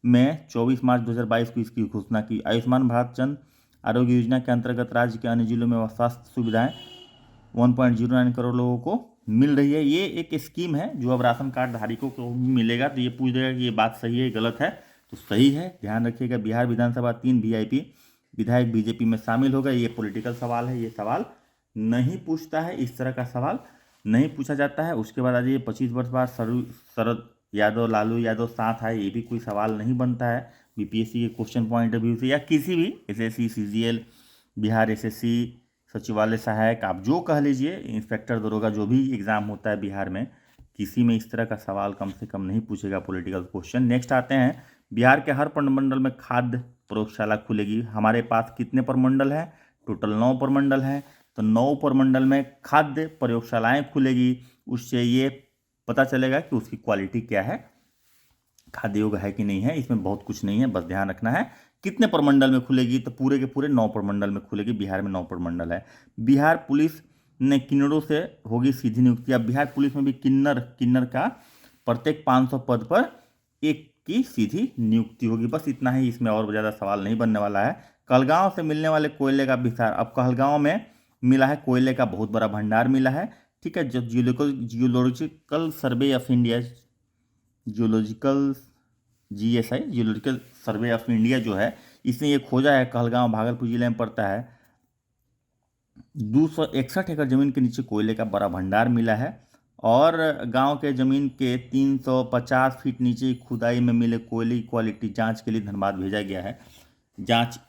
में 24 मार्च 2022 को इसकी घोषणा की। आयुष्मान भारत जन आरोग्य योजना के अंतर्गत राज्य के अन्य जिलों में स्वास्थ्य सुविधाएं 1.09 करोड़ लोगों को मिल रही है। ये एक स्कीम है जो अब राशन कार्ड धारकों को भी मिलेगा। तो ये पूछ देगा कि ये बात सही है गलत है, तो सही है, ध्यान रखिएगा। बिहार विधानसभा 3 वीआईपी विधायक बीजेपी में शामिल होगा। ये पॉलिटिकल सवाल है, ये सवाल नहीं पूछता है, इस तरह का सवाल नहीं पूछा जाता है। उसके बाद आ जाइए 25 वर्ष बाद शरद यादव लालू यादव साथ आए, ये भी कोई सवाल नहीं बनता है बीपीएससी के क्वेश्चन पॉइंट ऑफ व्यू से, या किसी भी एसएससी सीजीएल बिहार एसएससी सचिवालय सहायक आप जो कह लीजिए, इंस्पेक्टर दरोगा जो भी एग्जाम होता है बिहार में, किसी में इस तरह का सवाल कम से कम नहीं पूछेगा पॉलिटिकल क्वेश्चन। नेक्स्ट आते हैं, बिहार के हर प्रमंडल में खाद्य प्रयोगशाला खुलेगी। हमारे पास कितने प्रमंडल हैं? टोटल 9 प्रमंडल हैं। तो 9 प्रमंडल में खाद्य प्रयोगशालाएं खुलेगी। उससे ये पता चलेगा कि उसकी क्वालिटी क्या है, खाद्य योग्य है कि नहीं है। इसमें बहुत कुछ नहीं है, बस ध्यान रखना है। कितने प्रमंडल में खुलेगी? तो पूरे के पूरे 9 प्रमंडल में खुलेगी। बिहार में 9 प्रमंडल है। बिहार पुलिस ने किन्नरों से होगी सीधी नियुक्ति। अब बिहार पुलिस में भी किन्नर का प्रत्येक 500 पद पर एक की सीधी नियुक्ति होगी। बस इतना ही, इसमें और ज़्यादा सवाल नहीं बनने वाला है। कहलगांव से मिलने वाले कोयले का विस्तार। अब कहलगांव में मिला है कोयले का बहुत बड़ा भंडार मिला है, ठीक है। जो geological survey of India, geological GSI geological survey of India जो है, इसने ये खोजा है। कहलगांव भागलपुर जिले में पड़ता है। 261 एकड़ जमीन के नीचे कोयले का बड़ा भंडार मिला है और गांव के जमीन के 350 फीट नीचे खुदाई में मिले कोयले की क्वालिटी जांच के लिए धनबाद भेजा गया है। जांच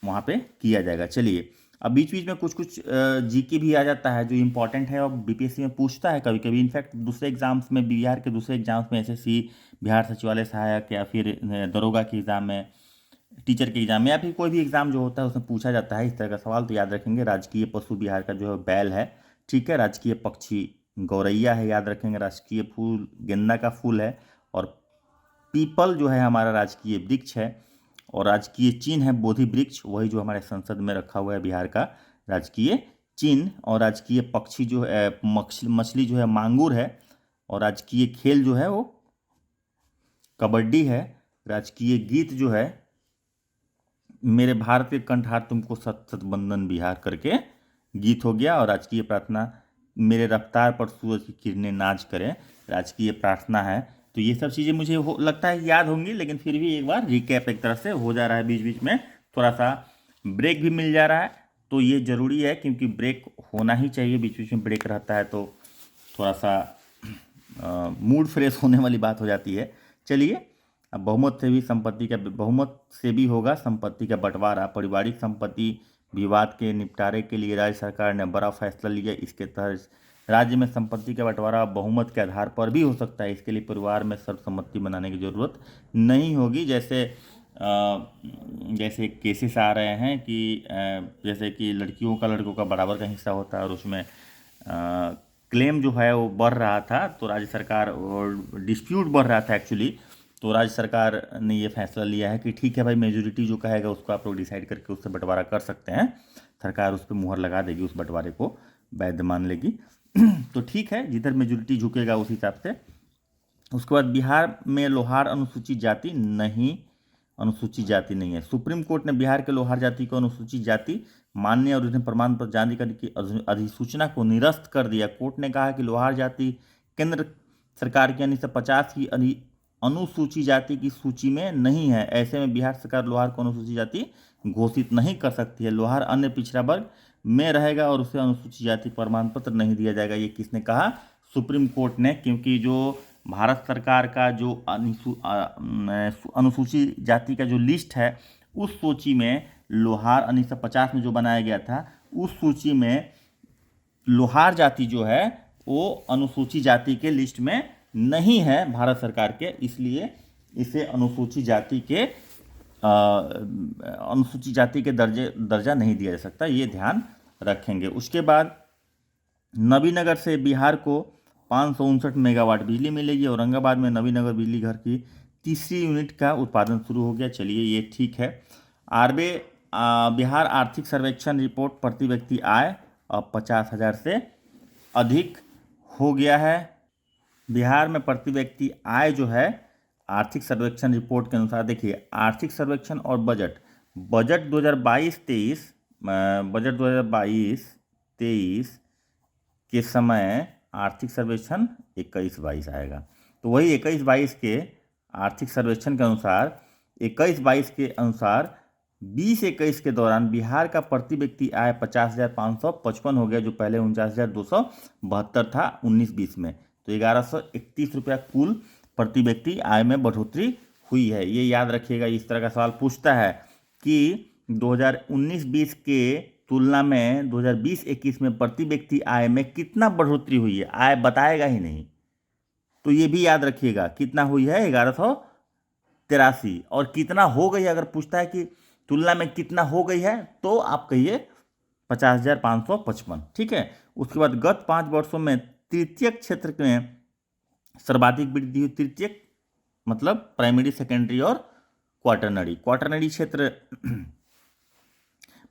वहां पे किया जाएगा। चलिए, अब बीच बीच में कुछ जीके भी आ जाता है जो इंपॉर्टेंट है और बीपीएससी में पूछता है कभी कभी। इनफैक्ट दूसरे एग्जाम्स में, बिहार के दूसरे एग्जाम्स में, एसएससी बिहार सचिवालय सहायक या फिर दरोगा के एग्जाम में, टीचर के एग्जाम में, या फिर कोई भी एग्जाम जो होता है उसमें पूछा जाता है इस तरह का सवाल। तो याद रखेंगे, राजकीय पशु बिहार का जो है बैल है, ठीक है। राजकीय पक्षी गौरैया है, याद रखेंगे। राजकीय फूल गेंदा का फूल है और पीपल जो है हमारा राजकीय वृक्ष है। और राजकीय चिन्ह है बोधि वृक्ष, वही जो हमारे संसद में रखा हुआ है बिहार का राजकीय चिन्ह। और राजकीय पक्षी जो है मछली जो है मांगुर है। और राजकीय खेल जो है वो कबड्डी है। राजकीय गीत जो है मेरे भारत के कंठार तुमको सत सत बंदन बिहार करके गीत हो गया। और राजकीय प्रार्थना मेरे रफ्तार पर सूरज की किरणें नाच करें, राजकीय प्रार्थना है। तो ये सब चीज़ें मुझे लगता है याद होंगी, लेकिन फिर भी एक बार रिकैप एक तरह से हो जा रहा है। बीच बीच में थोड़ा सा ब्रेक भी मिल जा रहा है, तो ये ज़रूरी है क्योंकि ब्रेक होना ही चाहिए। बीच बीच में ब्रेक रहता है तो थोड़ा सा मूड फ्रेश होने वाली बात हो जाती है। चलिए, अब बहुमत से भी होगा संपत्ति का बंटवारा। पारिवारिक संपत्ति विवाद के निपटारे के लिए राज्य सरकार ने बड़ा फैसला लिया। इसके तहत राज्य में संपत्ति का बंटवारा बहुमत के आधार पर भी हो सकता है। इसके लिए परिवार में सर्वसम्मति बनाने की जरूरत नहीं होगी। जैसे केसेस आ रहे हैं कि जैसे कि लड़कियों का लड़कों का बराबर का हिस्सा होता है और उसमें क्लेम जो है वो बढ़ रहा था, तो राज्य सरकार, डिस्प्यूट बढ़ रहा था एक्चुअली, तो राज्य सरकार ने ये फैसला लिया है कि ठीक है भाई, मेजोरिटी जो कहेगा उसको आप लोग डिसाइड करके उससे बंटवारा कर सकते हैं। सरकार उस पर मुहर लगा देगी, उस बंटवारे को वैध मान लेगी। तो ठीक है, जिधर मेजोरिटी झुकेगा उस हिसाब से। उसके बाद बिहार में लोहार अनुसूचित जाति नहीं है। सुप्रीम कोर्ट ने बिहार के लोहार जाति को अनुसूचित जाति मानने और उन्हें प्रमाण पत्र जारी करने की अधिसूचना को निरस्त कर दिया। कोर्ट ने कहा कि लोहार जाति केंद्र सरकार की 1950 की अनुसूचित जाति की सूची में नहीं है। ऐसे में बिहार सरकार लोहार को अनुसूचित जाति घोषित नहीं कर सकती है। लोहार अन्य पिछड़ा वर्ग में रहेगा और उसे अनुसूचित जाति प्रमाण पत्र नहीं दिया जाएगा। ये किसने कहा? सुप्रीम कोर्ट ने। क्योंकि जो भारत सरकार का जो अनुसूचित जाति का जो लिस्ट है, उस सूची में लोहार 1950 में जो बनाया गया था, उस सूची में लोहार जाति जो है वो अनुसूचित जाति के लिस्ट में नहीं है भारत सरकार के, इसलिए इसे अनुसूचित जाति के दर्जा नहीं दिया जा सकता, ये ध्यान रखेंगे। उसके बाद नबीनगर से बिहार को 559 मेगावाट बिजली मिलेगी। औरंगाबाद में नबीनगर बिजली घर की तीसरी यूनिट का उत्पादन शुरू हो गया। चलिए ये ठीक है। बिहार आर्थिक सर्वेक्षण रिपोर्ट प्रति व्यक्ति आय अब 50,000 से अधिक हो गया है। बिहार में प्रति व्यक्ति आय जो है आर्थिक सर्वेक्षण रिपोर्ट के अनुसार, देखिए आर्थिक सर्वेक्षण और बजट 2022-23 के समय आर्थिक सर्वेक्षण 21-22 आएगा। तो वही 21-22 के आर्थिक सर्वेक्षण के अनुसार 20-21 के दौरान बिहार का प्रति व्यक्ति आय 50,555 हो गया, जो पहले 49,272 था 19-20 में। तो 1,131 रुपया कुल प्रति व्यक्ति आय में बढ़ोतरी हुई है। ये याद रखिएगा। इस तरह का सवाल पूछता है कि 2019-20 के तुलना में 2020-21 में प्रति व्यक्ति आय में कितना बढ़ोतरी हुई है, आय बताएगा ही नहीं। तो ये भी याद रखिएगा कितना हुई है 1183, और कितना हो गई है अगर पूछता है कि तुलना में कितना हो गई है तो आप कहिए 50,555। ठीक है। उसके बाद गत 5 वर्षों में तृतीयक क्षेत्र में सर्वाधिक वृद्धि हुई। तृतीयक मतलब प्राइमरी, सेकेंडरी और क्वार्टरनरी क्षेत्र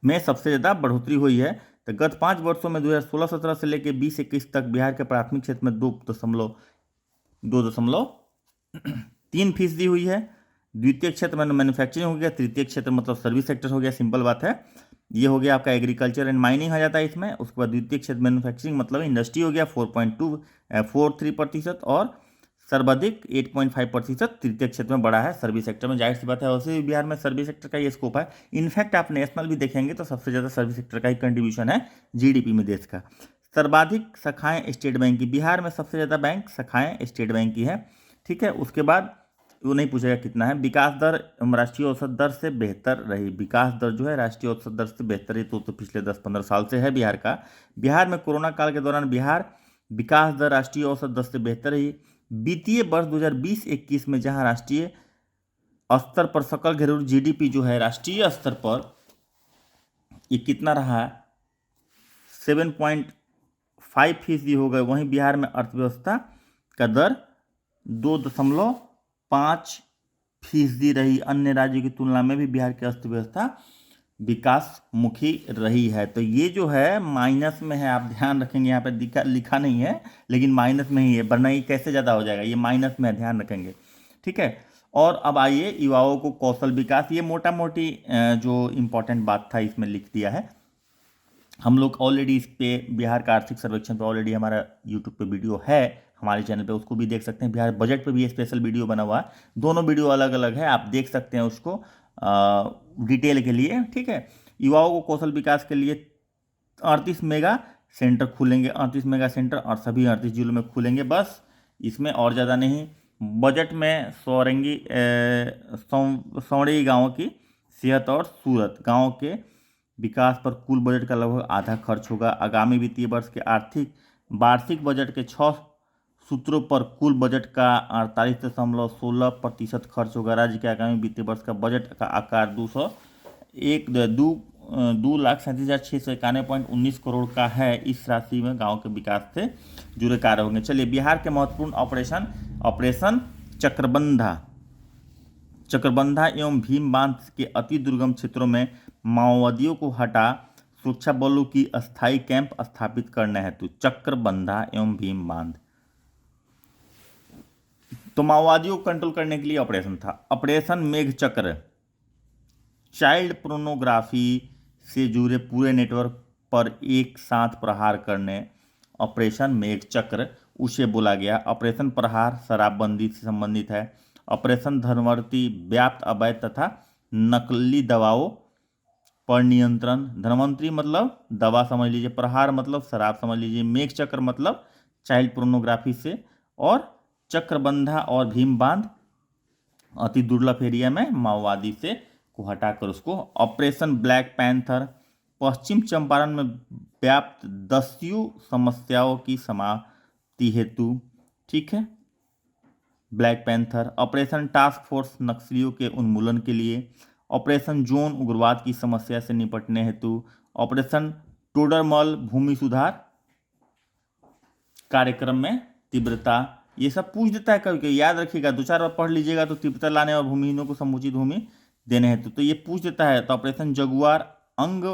में सबसे ज़्यादा बढ़ोतरी हुई है। तो गत 5 वर्षों में 2016-17 से लेकर 20-21 तक बिहार के प्राथमिक क्षेत्र में 2.3% हुई है। द्वितीय क्षेत्र में मैन्युफैक्चरिंग हो गया। तृतीय क्षेत्र मतलब सर्विस सेक्टर हो गया। सिंपल बात है। ये हो गया आपका एग्रीकल्चर एंड माइनिंग आ जाता है इसमें। उसके बाद द्वितीय क्षेत्र मैन्युफैक्चरिंग मतलब इंडस्ट्री हो गया 4.43%, और सर्वाधिक 8.5% तृतीय क्षेत्र में बढ़ा है सर्विस सेक्टर में। जाहिर सी बात है, वैसे भी बिहार में सर्विस सेक्टर का ये स्कोप है। इनफैक्ट आप नेशनल भी देखेंगे तो सबसे ज़्यादा सर्विस सेक्टर का ही कंट्रीब्यूशन है जीडीपी में देश का। सर्वाधिक शाखाएं स्टेट बैंक की, बिहार में सबसे ज़्यादा बैंक शाखाएं स्टेट बैंक की है। ठीक है। उसके बाद वो नहीं पूछेगा कितना है। विकास दर राष्ट्रीय औसत दर से बेहतर रही। विकास दर जो है राष्ट्रीय औसत दर से बेहतर रही, तो पिछले 10-15 साल से है बिहार का। बिहार में कोरोना काल के दौरान बिहार विकास दर राष्ट्रीय औसत दर से बेहतर रही। वित्तीय वर्ष 2020-21 में जहां राष्ट्रीय स्तर पर सकल घरेलू जीडीपी जो है राष्ट्रीय स्तर पर ये कितना रहा, 7.5% हो गए, वहीं बिहार में अर्थव्यवस्था का दर 2.5% रही। अन्य राज्यों की तुलना में भी बिहार की अर्थव्यवस्था विकास मुखी रही है। तो ये जो है माइनस में है, आप ध्यान रखेंगे। यहाँ पे लिखा नहीं है लेकिन माइनस में ही है, वरना ये कैसे ज़्यादा हो जाएगा, ये माइनस में है, ध्यान रखेंगे। ठीक है। और अब आइए युवाओं को कौशल विकास, ये मोटा मोटी जो इम्पोर्टेंट बात था इसमें लिख दिया है। हम लोग ऑलरेडी इस पे बिहार का आर्थिक सर्वेक्षण पे ऑलरेडी हमारा यूट्यूब पे वीडियो है हमारे चैनल पे, उसको भी देख सकते हैं। बिहार बजट पे भी स्पेशल वीडियो बना हुआ है, दोनों वीडियो अलग अलग है, आप देख सकते हैं उसको डिटेल के लिए। ठीक है। युवाओं को कौशल विकास के लिए 38 मेगा सेंटर खुलेंगे, 38 मेगा सेंटर, और सभी 38 जिलों में खुलेंगे, बस इसमें और ज़्यादा नहीं। बजट में सौड़ी गाँव की सेहत और सूरत गाँव के विकास पर कुल बजट का लगभग आधा खर्च होगा। आगामी वित्तीय वर्ष के वार्षिक बजट के 6 सूत्रों पर कुल बजट का 48.16% खर्च होगा। राज्य के आगामी वित्तीय वर्ष का बजट का आकार 2,37,691.19 करोड़ का है। इस राशि में गांव के विकास से जुड़े कार्य होंगे। चलिए बिहार के महत्वपूर्ण ऑपरेशन चक्रबंधा एवं भीम बांध के अति दुर्गम क्षेत्रों में माओवादियों को हटा सुरक्षा बलों की अस्थायी कैंप स्थापित करने हेतु चक्रबंधा एवं भीम बांध, तो माओवादियों को कंट्रोल करने के लिए ऑपरेशन था। ऑपरेशन मेघचक्र चाइल्ड पोर्नोग्राफी से जुड़े पूरे नेटवर्क पर एक साथ प्रहार करने, ऑपरेशन मेघचक्र उसे बोला गया। ऑपरेशन प्रहार शराबबंदी से संबंधित है। ऑपरेशन धनवर्ती व्याप्त अवैध तथा नकली दवाओं पर नियंत्रण। धनवंतरी मतलब दवा समझ लीजिए, प्रहार मतलब शराब समझ लीजिए, मेघ चक्र मतलब चाइल्ड पोर्नोग्राफी से, और चक्रबंधा और भीम बांध अति दुर्लभ एरिया में माओवादी से को हटाकर उसको। ऑपरेशन ब्लैक पैंथर पश्चिम चंपारण में व्याप्त दस्यु समस्याओं की हेतु, ठीक है, black panther, operation task force नक्सलियों के उन्मूलन के लिए, ऑपरेशन जोन उग्रवाद की समस्या से निपटने हेतु, ऑपरेशन टोडरमल भूमि सुधार कार्यक्रम में तीव्रता। ये सब पूछ देता है कभी, याद रखिएगा, 2-4 बार पढ़ लीजिएगा तो तीव्रता लाने और भूमिहीनों को समुचित भूमि देने हेतु तो ये पूछ देता है। तो ऑपरेशन जगुआर अंग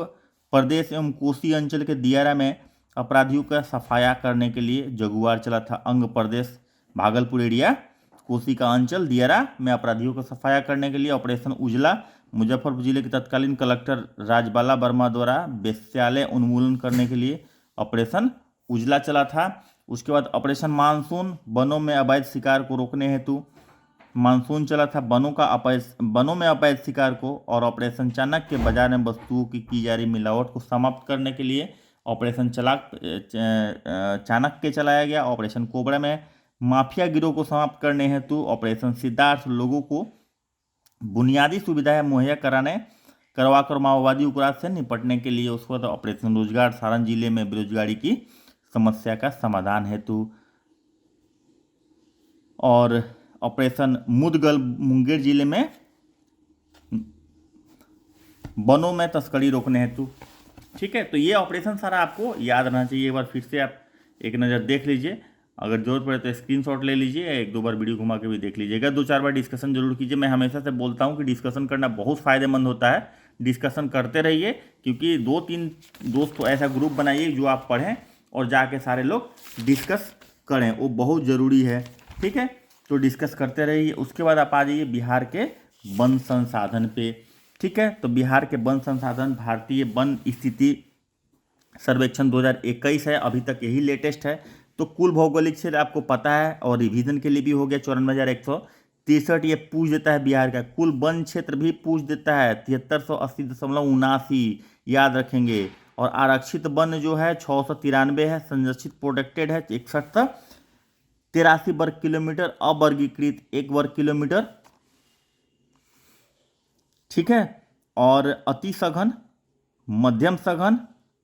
प्रदेश एवं कोसी अंचल के दियारा में अपराधियों का सफाया करने के लिए जगुआर चला था। अंग प्रदेश भागलपुर एरिया, कोसी का अंचल, दियारा में अपराधियों का सफाया करने के लिए। ऑपरेशन उजला मुजफ्फरपुर जिले के तत्कालीन कलेक्टर राजबाला वर्मा द्वारा वेश्यालय उन्मूलन करने के लिए ऑपरेशन उजला चला था। उसके बाद ऑपरेशन मानसून वनों में अवैध शिकार को रोकने हेतु मानसून चला था, वनों में अवैध शिकार को। और ऑपरेशन चाणक्य बाजार में वस्तुओं की जा रही मिलावट को समाप्त करने के लिए ऑपरेशन चाणक्य चलाया गया। ऑपरेशन कोबरा में माफिया गिरोह को समाप्त करने हेतु। ऑपरेशन सिद्धार्थ लोगों को बुनियादी सुविधाएं मुहैया करवाकर माओवादी अपराध से निपटने के लिए। उसके बाद ऑपरेशन रोजगार सारण जिले में बेरोजगारी की समस्या का समाधान हेतु। और ऑपरेशन मुदगल मुंगेर जिले में वनों में तस्करी रोकने हेतु, ठीक है। तो ये ऑपरेशन सारा आपको याद रहना चाहिए। एक बार फिर से आप एक नज़र देख लीजिए, अगर जरूरत पड़े तो स्क्रीनशॉट ले लीजिए, 1-2 बार वीडियो घुमा के भी देख लीजिएगा, 2-4 बार डिस्कशन जरूर कीजिए। मैं हमेशा से बोलता हूँ कि डिस्कशन करना बहुत फ़ायदेमंद होता है, डिस्कशन करते रहिए, क्योंकि 2-3 दोस्त तो ऐसा ग्रुप बनाइए जो आप पढ़ें और जाके सारे लोग डिस्कस करें, वो बहुत ज़रूरी है, ठीक है। तो डिस्कस करते रहिए। उसके बाद आप आ जाइए बिहार के वन संसाधन पे, ठीक है। तो बिहार के वन संसाधन भारतीय वन स्थिति सर्वेक्षण 2021 है, अभी तक यही लेटेस्ट है। तो कुल भौगोलिक क्षेत्र आपको पता है और रिवीजन के लिए भी हो गया 54,163। ये पूछ देता है बिहार का कुल वन क्षेत्र भी पूछ देता है 7380.79 याद रखेंगे। और आरक्षित वन जो है 693 है, संरक्षित प्रोटेक्टेड है 61, 83 वर्ग किलोमीटर, अवर्गीकृत 1 वर्ग किलोमीटर, ठीक है। और अति सघन, मध्यम सघन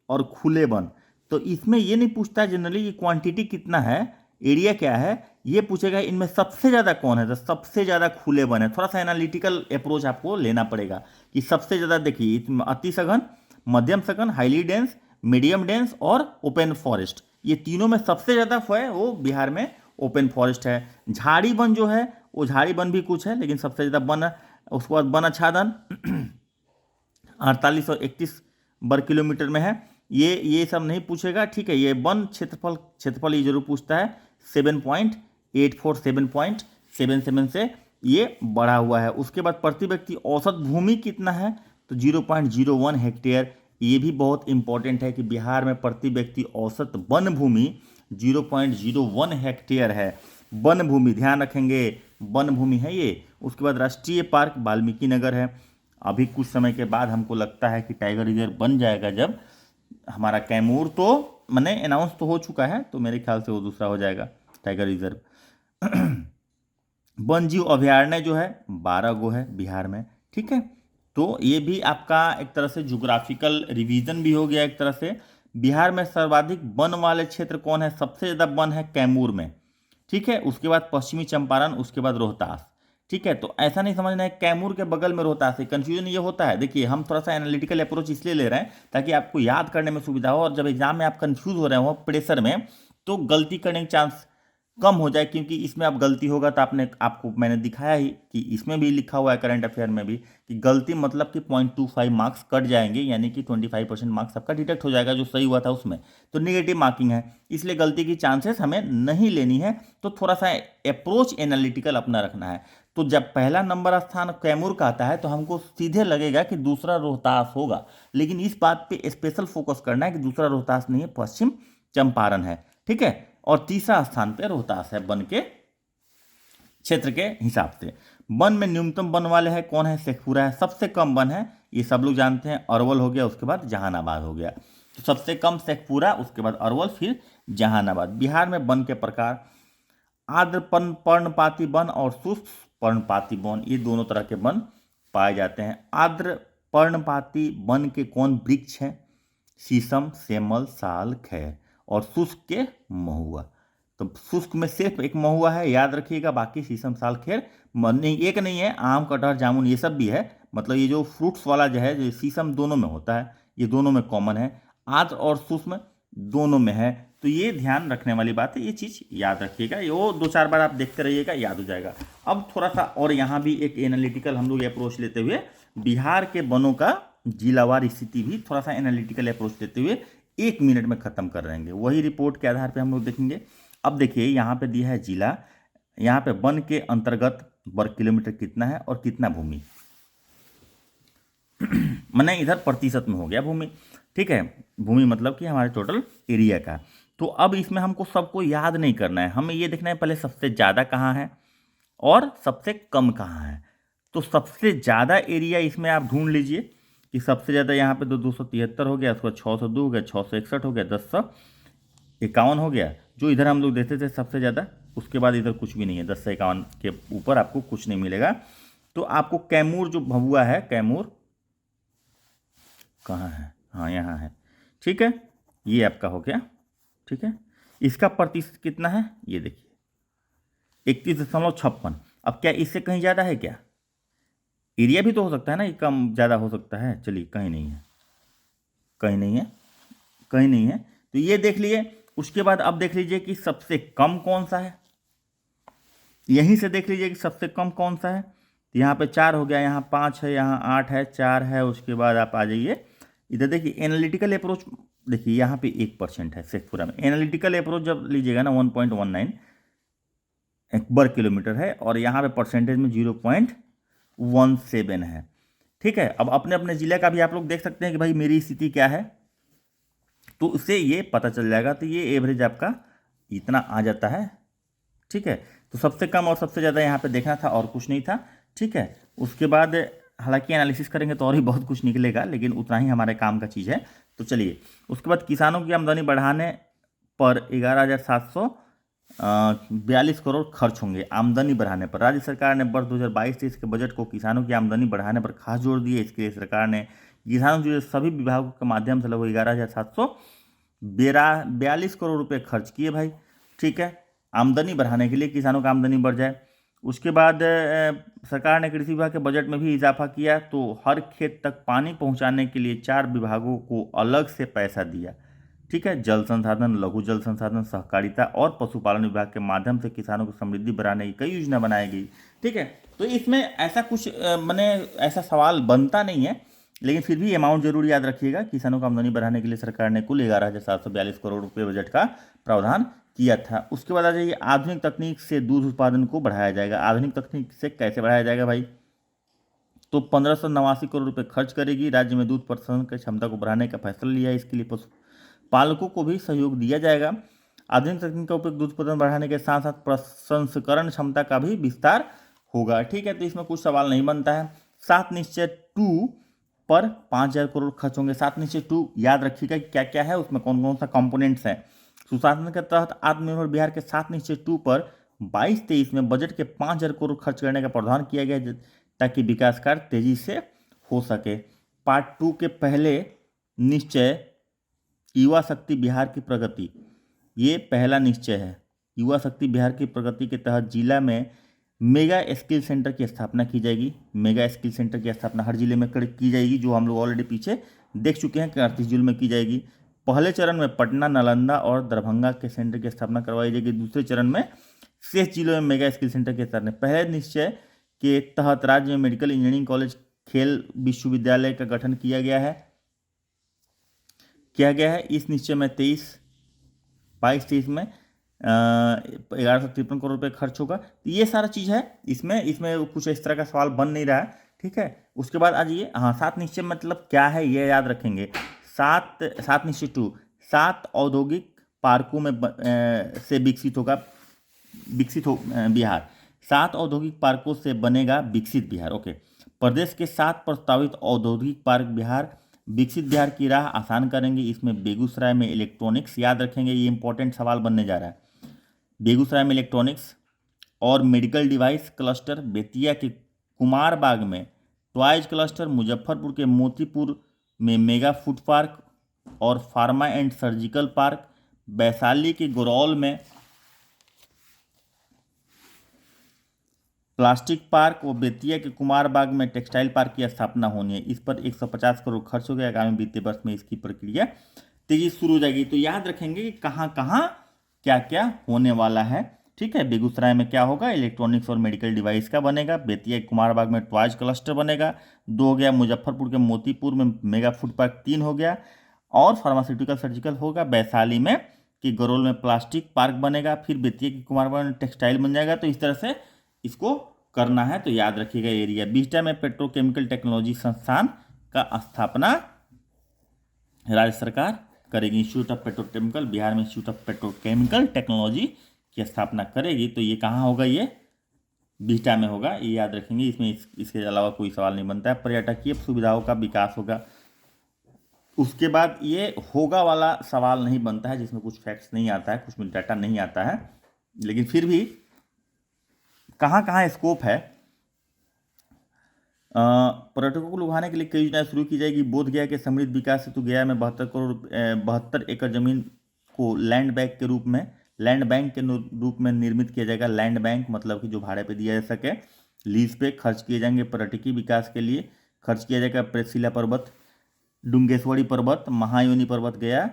और खुले वन। तो इसमें ये नहीं पूछता है जनरली कि क्वांटिटी कितना है, एरिया क्या है, ये पूछेगा इनमें सबसे ज़्यादा कौन है। तो सबसे ज़्यादा खुले वन है। थोड़ा सा एनालिटिकल अप्रोच आपको लेना पड़ेगा कि सबसे ज़्यादा, देखिए इसमें अति सघन, मध्यम सघन, हाईली डेंस, मीडियम डेंस और ओपन फॉरेस्ट, ये तीनों में सबसे ज़्यादा है वो बिहार में ओपन फॉरेस्ट है। झाड़ी वन जो है वो झाड़ी वन भी कुछ है, लेकिन सबसे ज़्यादा वन है। उसके बाद वन आच्छादन 4831 वर्ग किलोमीटर में है। ये सब नहीं पूछेगा, ठीक है। ये वन क्षेत्रफल ये जरूर पूछता है 7.84 7.77 से ये बढ़ा हुआ है। उसके बाद प्रति व्यक्ति औसत भूमि कितना है, तो 0.01 हेक्टेयर। ये भी बहुत इंपॉर्टेंट है कि बिहार में प्रति व्यक्ति औसत वन भूमि 0.01 हेक्टेयर है। वन भूमि ध्यान रखेंगे, वन भूमि है ये। उसके बाद राष्ट्रीय पार्क वाल्मीकि नगर है। अभी कुछ समय के बाद हमको लगता है कि टाइगर रिजर्व बन जाएगा, जब हमारा कैमूर तो मैंने अनाउंस तो हो चुका है, तो मेरे ख्याल से वो दूसरा हो जाएगा टाइगर रिजर्व। वन जीव अभयारण्य जो है 12 गो है बिहार में, ठीक है। तो ये भी आपका एक तरह से ज्योग्राफिकल रिवीजन भी हो गया एक तरह से। बिहार में सर्वाधिक वन वाले क्षेत्र कौन है, सबसे ज़्यादा वन है कैमूर में, ठीक है। उसके बाद पश्चिमी चंपारण, उसके बाद रोहतास, ठीक है। तो ऐसा नहीं समझना है कैमूर के बगल में रोहतास है, कंफ्यूजन ये होता है। देखिए हम थोड़ा सा एनालिटिकल अप्रोच इसलिए ले रहे हैं ताकि आपको याद करने में सुविधा हो, और जब एग्जाम में आप कंफ्यूज हो रहे हो प्रेशर में, तो गलती करने के चांस कम हो जाए। क्योंकि इसमें अब गलती होगा तो आपको मैंने दिखाया ही कि इसमें भी लिखा हुआ है करंट अफेयर में भी कि गलती मतलब कि 0.25 मार्क्स कट जाएंगे, यानी कि 25% मार्क्स आपका डिडक्ट हो जाएगा जो सही हुआ था उसमें। तो नेगेटिव मार्किंग है, इसलिए गलती की चांसेस हमें नहीं लेनी है। तो थोड़ा सा अप्रोच एनालिटिकल अपना रखना है। तो जब पहला नंबर स्थान कैमूर का आता है तो हमको सीधे लगेगा कि दूसरा रोहतास होगा, लेकिन इस बात पे स्पेशल फोकस करना है कि दूसरा रोहतास नहीं है, पश्चिम चंपारण है, ठीक है। और तीसरा स्थान पे रोहतास है वन के क्षेत्र के हिसाब से। वन में न्यूनतम वन वाले हैं कौन है, शेखपुरा है। सबसे कम वन है ये सब लोग जानते हैं, अरवल हो गया, उसके बाद जहानाबाद हो गया। तो सबसे कम शेखपुरा, उसके बाद अरवल, फिर जहानाबाद। बिहार में वन के प्रकार आर्द्र पर्णपाती वन और शुष्क पर्णपाती वन, ये दोनों तरह के वन पाए जाते हैं। आर्द्र पर्णपाती वन के कौन वृक्ष हैं, शीशम, सेमल, साल, खैर, और शुष्क के महुआ। तो शुष्क में सिर्फ एक महुआ है, याद रखिएगा, बाकी शीशम, साल, खेर नहीं, एक नहीं है। आम, कटहल, जामुन ये सब भी है। मतलब ये जो फ्रूट्स वाला जो है, जो शीशम दोनों में होता है, ये दोनों में कॉमन है। आर्द्र और शुष्क दोनों में है। तो ये ध्यान रखने वाली बात है, ये चीज़ याद रखिएगा। ये वो 2-4 बार आप देखते रहिएगा, याद हो जाएगा। अब थोड़ा सा और यहाँ भी एक एनालिटिकल हम लोग अप्रोच लेते हुए बिहार के वनों का जिलावार स्थिति भी थोड़ा सा एनालिटिकल अप्रोच लेते हुए 1 मिनट में ख़त्म कर रहेंगे। वही रिपोर्ट के आधार पे हम लोग देखेंगे। अब देखिए यहाँ पे दिया है जिला, यहाँ पे वन के अंतर्गत वर्ग किलोमीटर कितना है और कितना भूमि, मैंने इधर प्रतिशत में हो गया भूमि, ठीक है। भूमि मतलब कि हमारे टोटल एरिया का। तो अब इसमें हमको सबको याद नहीं करना है, हमें ये देखना है पहले सबसे ज़्यादा कहाँ है और सबसे कम कहाँ है। तो सबसे ज़्यादा एरिया इसमें आप ढूंढ लीजिए कि सबसे ज़्यादा यहाँ पे 273 हो गया, उसके बाद 602 हो गया, 661 हो गया, 1051 हो गया, जो इधर हम लोग देते थे सबसे ज़्यादा। उसके बाद इधर कुछ भी नहीं है, 10 से 51 के ऊपर आपको कुछ नहीं मिलेगा। तो आपको कैमूर जो भभुआ है, कैमूर कहाँ है, हाँ यहाँ है, ठीक है, ये आपका हो गया, ठीक है। इसका प्रतिशत कितना है ये देखिए, 31.56। अब क्या इससे कहीं ज़्यादा है क्या? एरिया भी तो हो सकता है ना, ये कम ज़्यादा हो सकता है। चलिए, कहीं नहीं है, कहीं नहीं है, कहीं नहीं है। तो ये देख लिए। उसके बाद अब देख लीजिए कि सबसे कम कौन सा है, यहीं से देख लीजिए कि सबसे कम कौन सा है। तो यहाँ पे 4 हो गया, यहाँ 5 है, यहाँ 8 है, 4 है। उसके बाद आप आ जाइए इधर, देखिए एनालिटिकल अप्रोच, देखिए यहाँ पे 1% है शेखपुरा में। एनालिटिकल अप्रोच जब लीजिएगा ना 1.19 वर्ग किलोमीटर है, और यहाँ पे परसेंटेज में 0.17 है, ठीक है। अब अपने अपने ज़िले का भी आप लोग देख सकते हैं कि भाई मेरी स्थिति क्या है, तो उससे ये पता चल जाएगा। तो ये एवरेज आपका इतना आ जाता है, ठीक है। तो सबसे कम और सबसे ज़्यादा यहाँ पे देखना था, और कुछ नहीं था, ठीक है। उसके बाद हालांकि एनालिसिस करेंगे तो और भी बहुत कुछ निकलेगा, लेकिन उतना ही हमारे काम का चीज़ है। तो चलिए, उसके बाद किसानों की आमदनी बढ़ाने पर 11,742 करोड़ खर्च होंगे। आमदनी बढ़ाने पर राज्य सरकार ने वर्ष 2022-23 के बजट को किसानों की आमदनी बढ़ाने पर खास जोर दिए। इसके लिए सरकार ने किसानों से जुड़े सभी विभागों के माध्यम से लगभग 11,742 करोड़ रुपये खर्च किए भाई, ठीक है, आमदनी बढ़ाने के लिए, किसानों का आमदनी बढ़ जाए। उसके बाद सरकार ने कृषि विभाग के बजट में भी इजाफा किया। तो हर खेत तक पानी पहुंचाने के लिए 4 विभागों को अलग से पैसा दिया, ठीक है। जल संसाधन, लघु जल संसाधन, सहकारिता और पशुपालन विभाग के माध्यम से किसानों की समृद्धि बढ़ाने की कई योजना बनाई गई, ठीक है। तो इसमें ऐसा कुछ मैंने ऐसा सवाल बनता नहीं है, लेकिन फिर भी अमाउंट जरूर याद रखिएगा। किसानों को आमदनी बढ़ाने के लिए सरकार ने कुल 11,742 करोड़ रुपये बजट का प्रावधान किया था। उसके बाद आ जाइए, आधुनिक तकनीक से दूध उत्पादन को बढ़ाया जाएगा। आधुनिक तकनीक से कैसे बढ़ाया जाएगा भाई? तो 1589 करोड़ रुपये खर्च करेगी। राज्य में दूध प्रसंस्करण की क्षमता को बढ़ाने का फैसला लिया है। इसके लिए पशुपालकों को भी सहयोग दिया जाएगा। आधुनिक तकनीक का उपयोग दूध उत्पादन बढ़ाने के साथ साथ प्रसंस्करण क्षमता का भी विस्तार होगा, ठीक है। तो इसमें कुछ सवाल नहीं बनता है। 7 निश्चय 2 पर 5,000 करोड़ खर्च होंगे। 7 निश्चय 2 याद रखिएगा क्या क्या है, उसमें कौन कौन सा कंपोनेंट्स हैं। सुशासन के तहत आत्मनिर्भर बिहार के 7 निश्चय 2 पर 22-23 में बजट के 5,000 करोड़ खर्च करने का प्रावधान किया गया, ताकि विकास कार्य तेजी से हो सके। पार्ट 2 के पहले निश्चय युवा शक्ति बिहार की प्रगति, ये पहला निश्चय है। युवा शक्ति बिहार की प्रगति के तहत जिला में मेगा स्किल सेंटर की स्थापना की जाएगी। मेगा स्किल सेंटर की स्थापना हर जिले में की जाएगी, जो हम लोग ऑलरेडी पीछे देख चुके हैं कि 38 जिलों में की जाएगी। पहले चरण में पटना, नालंदा और दरभंगा के सेंटर की स्थापना करवाई जाएगी। दूसरे चरण में शेष जिलों में मेगा स्किल सेंटर की स्थापना। पहले निश्चय के तहत राज्य में मेडिकल इंजीनियरिंग कॉलेज, खेल विश्वविद्यालय का गठन किया गया है। इस निश्चय में 22-23 में 1153 करोड़ रुपये खर्च होगा। तो ये सारा चीज़ है। इसमें कुछ इस तरह का सवाल बन नहीं रहा है, ठीक है। उसके बाद आ जाइए, हाँ, 7 निश्चय मतलब क्या है ये याद रखेंगे। 7 निश्चय 2, 7 औद्योगिक पार्कों में से विकसित हो बिहार। 7 औद्योगिक पार्कों से बनेगा विकसित बिहार, ओके। प्रदेश के 7 प्रस्तावित औद्योगिक पार्क बिहार विकसित बिहार की राह आसान करेंगे। इसमें बेगूसराय में इलेक्ट्रॉनिक्स, याद रखेंगे, ये इंपॉर्टेंट सवाल बनने जा रहा है। बेगूसराय में इलेक्ट्रॉनिक्स और मेडिकल डिवाइस क्लस्टर, बेतिया के कुमारबाग में टॉयज क्लस्टर, मुजफ्फरपुर के मोतीपुर में मेगा फूड पार्क और pharma and surgical park, Vaishali के गोरौल में प्लास्टिक पार्क व बेतिया के कुमार बाग में टेक्सटाइल पार्क की स्थापना होनी है। इस पर 150 करोड़ खर्च हो गया। आगामी वित्तीय वर्ष में इसकी प्रक्रिया तेजी शुरू हो जाएगी। तो याद रखेंगे कि कहाँ कहाँ क्या क्या होने वाला है। ठीक है, बेगूसराय में क्या होगा, इलेक्ट्रॉनिक्स और मेडिकल डिवाइस का बनेगा। बेतिया कुमार बाग में टॉयज क्लस्टर बनेगा, 2 हो गया। मुजफ्फरपुर के मोतीपुर में मेगा फूड पार्क 3 हो गया। और फार्मास्यूटिकल सर्जिकल होगा वैशाली में, कि गरोल में प्लास्टिक पार्क बनेगा। फिर बेतिया के कुमार बाग में टेक्सटाइल बन जाएगा। तो इस तरह से इसको करना है। तो याद रखिएगा एरिया। बिस्टा में पेट्रोकेमिकल टेक्नोलॉजी संस्थान का स्थापना राज्य सरकार करेगी। इंस्टीट्यूट ऑफ पेट्रोकेमिकल, बिहार में इंस्टीट्यूट ऑफ पेट्रोकेमिकल टेक्नोलॉजी की स्थापना करेगी। तो ये कहाँ होगा, ये बिस्टा में होगा, ये याद रखेंगे। इसमें इसके अलावा कोई सवाल नहीं बनता है। पर्यटकीय सुविधाओं का विकास होगा। उसके बाद ये होगा वाला सवाल नहीं बनता है, जिसमें कुछ फैक्ट्स नहीं आता है, कुछ में डाटा नहीं आता है, लेकिन फिर भी कहाँ कहाँ स्कोप है। पर्यटकों को लुभाने के लिए कई योजनाएं शुरू की जाएगी। बोधगया के समृद्ध विकास हेतु गया में 72 एकड़ जमीन को लैंड बैंक के रूप में निर्मित किया जाएगा। लैंड बैंक मतलब कि जो भाड़े पे दिया जा सके, लीज पे खर्च किए जाएंगे। पर्यटकीय विकास के लिए खर्च किया जाएगा। प्रेसिला पर्वत, डुंगेश्वरी पर्वत, महायोनी पर्वत गया,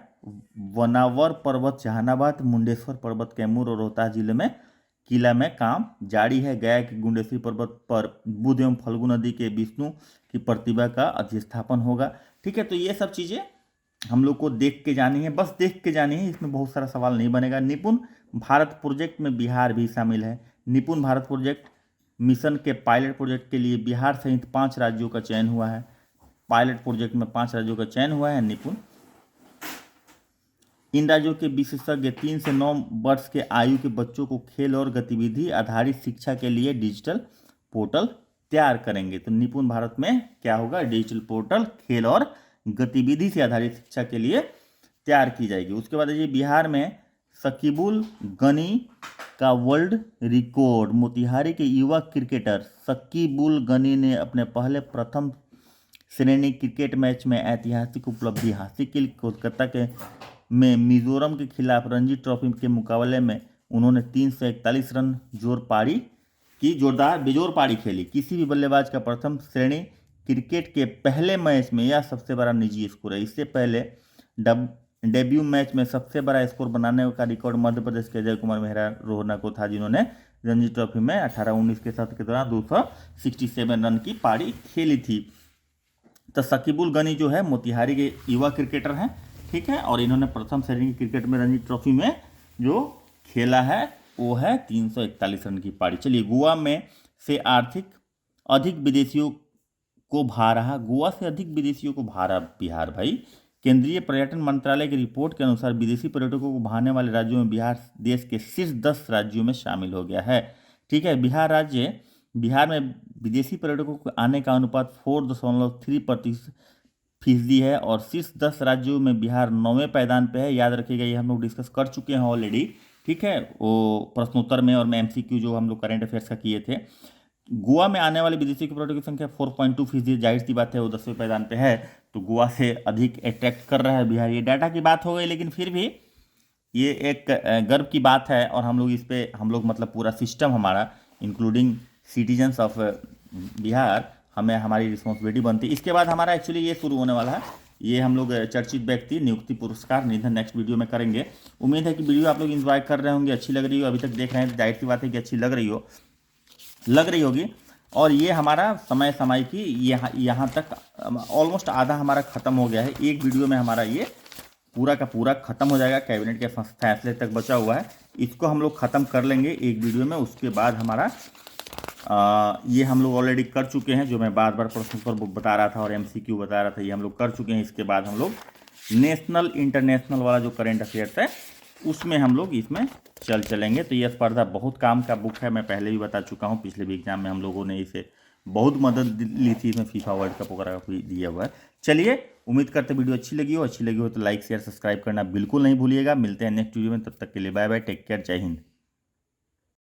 वनावर पर्वत जहानाबाद, मुंडेश्वर पर्वत कैमूर और रोहतास जिले में किला में काम जारी है। गया के गुंडेश्वरी पर्वत पर बुध एवं फल्गु नदी के विष्णु की प्रतिभा का अधिष्ठापन होगा। ठीक है, तो ये सब चीज़ें हम लोग को देख के जानी है, बस देख के जानी है। इसमें बहुत सारा सवाल नहीं बनेगा। निपुण भारत प्रोजेक्ट में बिहार भी शामिल है। निपुण भारत प्रोजेक्ट मिशन के पायलट प्रोजेक्ट के लिए बिहार सहित 5 राज्यों का चयन हुआ है। पायलट प्रोजेक्ट में 5 राज्यों का चयन हुआ है निपुण। इन राज्यों के विशेषज्ञ 3 से 9 वर्ष के आयु के बच्चों को खेल और गतिविधि आधारित शिक्षा के लिए डिजिटल पोर्टल तैयार करेंगे। तो निपुण भारत में क्या होगा, डिजिटल पोर्टल खेल और गतिविधि से आधारित शिक्षा के लिए तैयार की जाएगी। उसके बाद ये बिहार में शकीबुल गनी का वर्ल्ड रिकॉर्ड। मोतिहारी के युवा क्रिकेटर शकीबुल गनी ने अपने पहले प्रथम श्रेणी क्रिकेट मैच में ऐतिहासिक उपलब्धि हासिल की। कोलकाता के में मिजोरम के खिलाफ रणजी ट्रॉफी के मुकाबले में उन्होंने 341 रन बेजोर पारी खेली। किसी भी बल्लेबाज का प्रथम श्रेणी क्रिकेट के पहले मैच में यह सबसे बड़ा निजी स्कोर है। इससे पहले डेब्यू मैच में सबसे बड़ा स्कोर बनाने का रिकॉर्ड मध्य प्रदेश के अजय कुमार मेहरा रोहना को था, जिन्होंने रणजी ट्रॉफी में 18-19 के सत्र के दौरान 267 रन की पारी खेली थी। तो शकीबुल गनी जो है मोतिहारी के युवा क्रिकेटर हैं। ठीक है, और इन्होंने प्रथम श्रेणी की क्रिकेट में रणजी ट्रॉफी में जो खेला है वो है 341 रन की पारी। चलिए, गोवा में से अधिक विदेशियों को भा रहा बिहार। भाई, केंद्रीय पर्यटन मंत्रालय की रिपोर्ट के अनुसार विदेशी पर्यटकों को भाने वाले राज्यों में बिहार देश के शीर्ष 10 राज्यों में शामिल हो गया है। ठीक है, बिहार में विदेशी पर्यटकों को आने का अनुपात 4.3% है और शीर्ष 10 राज्यों में बिहार 9वें पायदान पे है। याद रखिएगा, ये हम लोग डिस्कस कर चुके हैं ऑलरेडी। ठीक है, वो प्रश्नोत्तर में और मैं MCQ जो हम लोग करंट अफेयर्स का किए थे। गोवा में आने वाले विदेशी पर्यटकों की संख्या 4.2%, जाहिर सी बात है वो 10वें पायदान पे है, तो गोवा से अधिक अट्रैक्ट कर रहा है बिहार। ये डाटा की बात हो गई, लेकिन फिर भी ये एक गर्व की बात है और हम लोग मतलब पूरा सिस्टम हमारा इंक्लूडिंग सिटीजन्स ऑफ बिहार, हमारी रिस्पॉन्सिबिलिटी बनती है। इसके बाद हमारा एक्चुअली ये शुरू होने वाला है, ये हम लोग चर्चित व्यक्ति नियुक्ति पुरस्कार निधन नेक्स्ट वीडियो में करेंगे। उम्मीद है कि वीडियो आप लोग एंजॉय कर रहे होंगे, अच्छी लग रही हो। अभी तक देख रहे हैं, जाहिर सी बात है कि अच्छी लग रही होगी। और ये हमारा समय की यहाँ तक ऑलमोस्ट आधा हमारा ख़त्म हो गया है। एक वीडियो में हमारा ये पूरा का पूरा ख़त्म हो जाएगा। कैबिनेट के फैसले तक बचा हुआ है, इसको हम लोग ख़त्म कर लेंगे एक वीडियो में। उसके बाद हमारा ये हम लोग ऑलरेडी कर चुके हैं, जो मैं बार प्रश्न पर बता रहा था और MCQ बता रहा था, ये हम लोग कर चुके हैं। इसके बाद हम लोग नेशनल इंटरनेशनल वाला जो करंट अफेयर्स है उसमें हम लोग इसमें चलेंगे। तो ये स्पर्धा बहुत काम का बुक है, मैं पहले भी बता चुका हूँ। पिछले भी एग्जाम में हम लोगों ने इसे बहुत मदद ली थी, इसमें FIFA वर्ल्ड कप वगैरह भी दिया हुआ है। चलिए, उम्मीद करते वीडियो अच्छी लगी हो तो लाइक शेयर सब्सक्राइब करना बिल्कुल नहीं भूलिएगा। मिलते हैं नेक्स्ट वीडियो में, तब तक के लिए बाय बाय, टेक केयर, जय हिंद।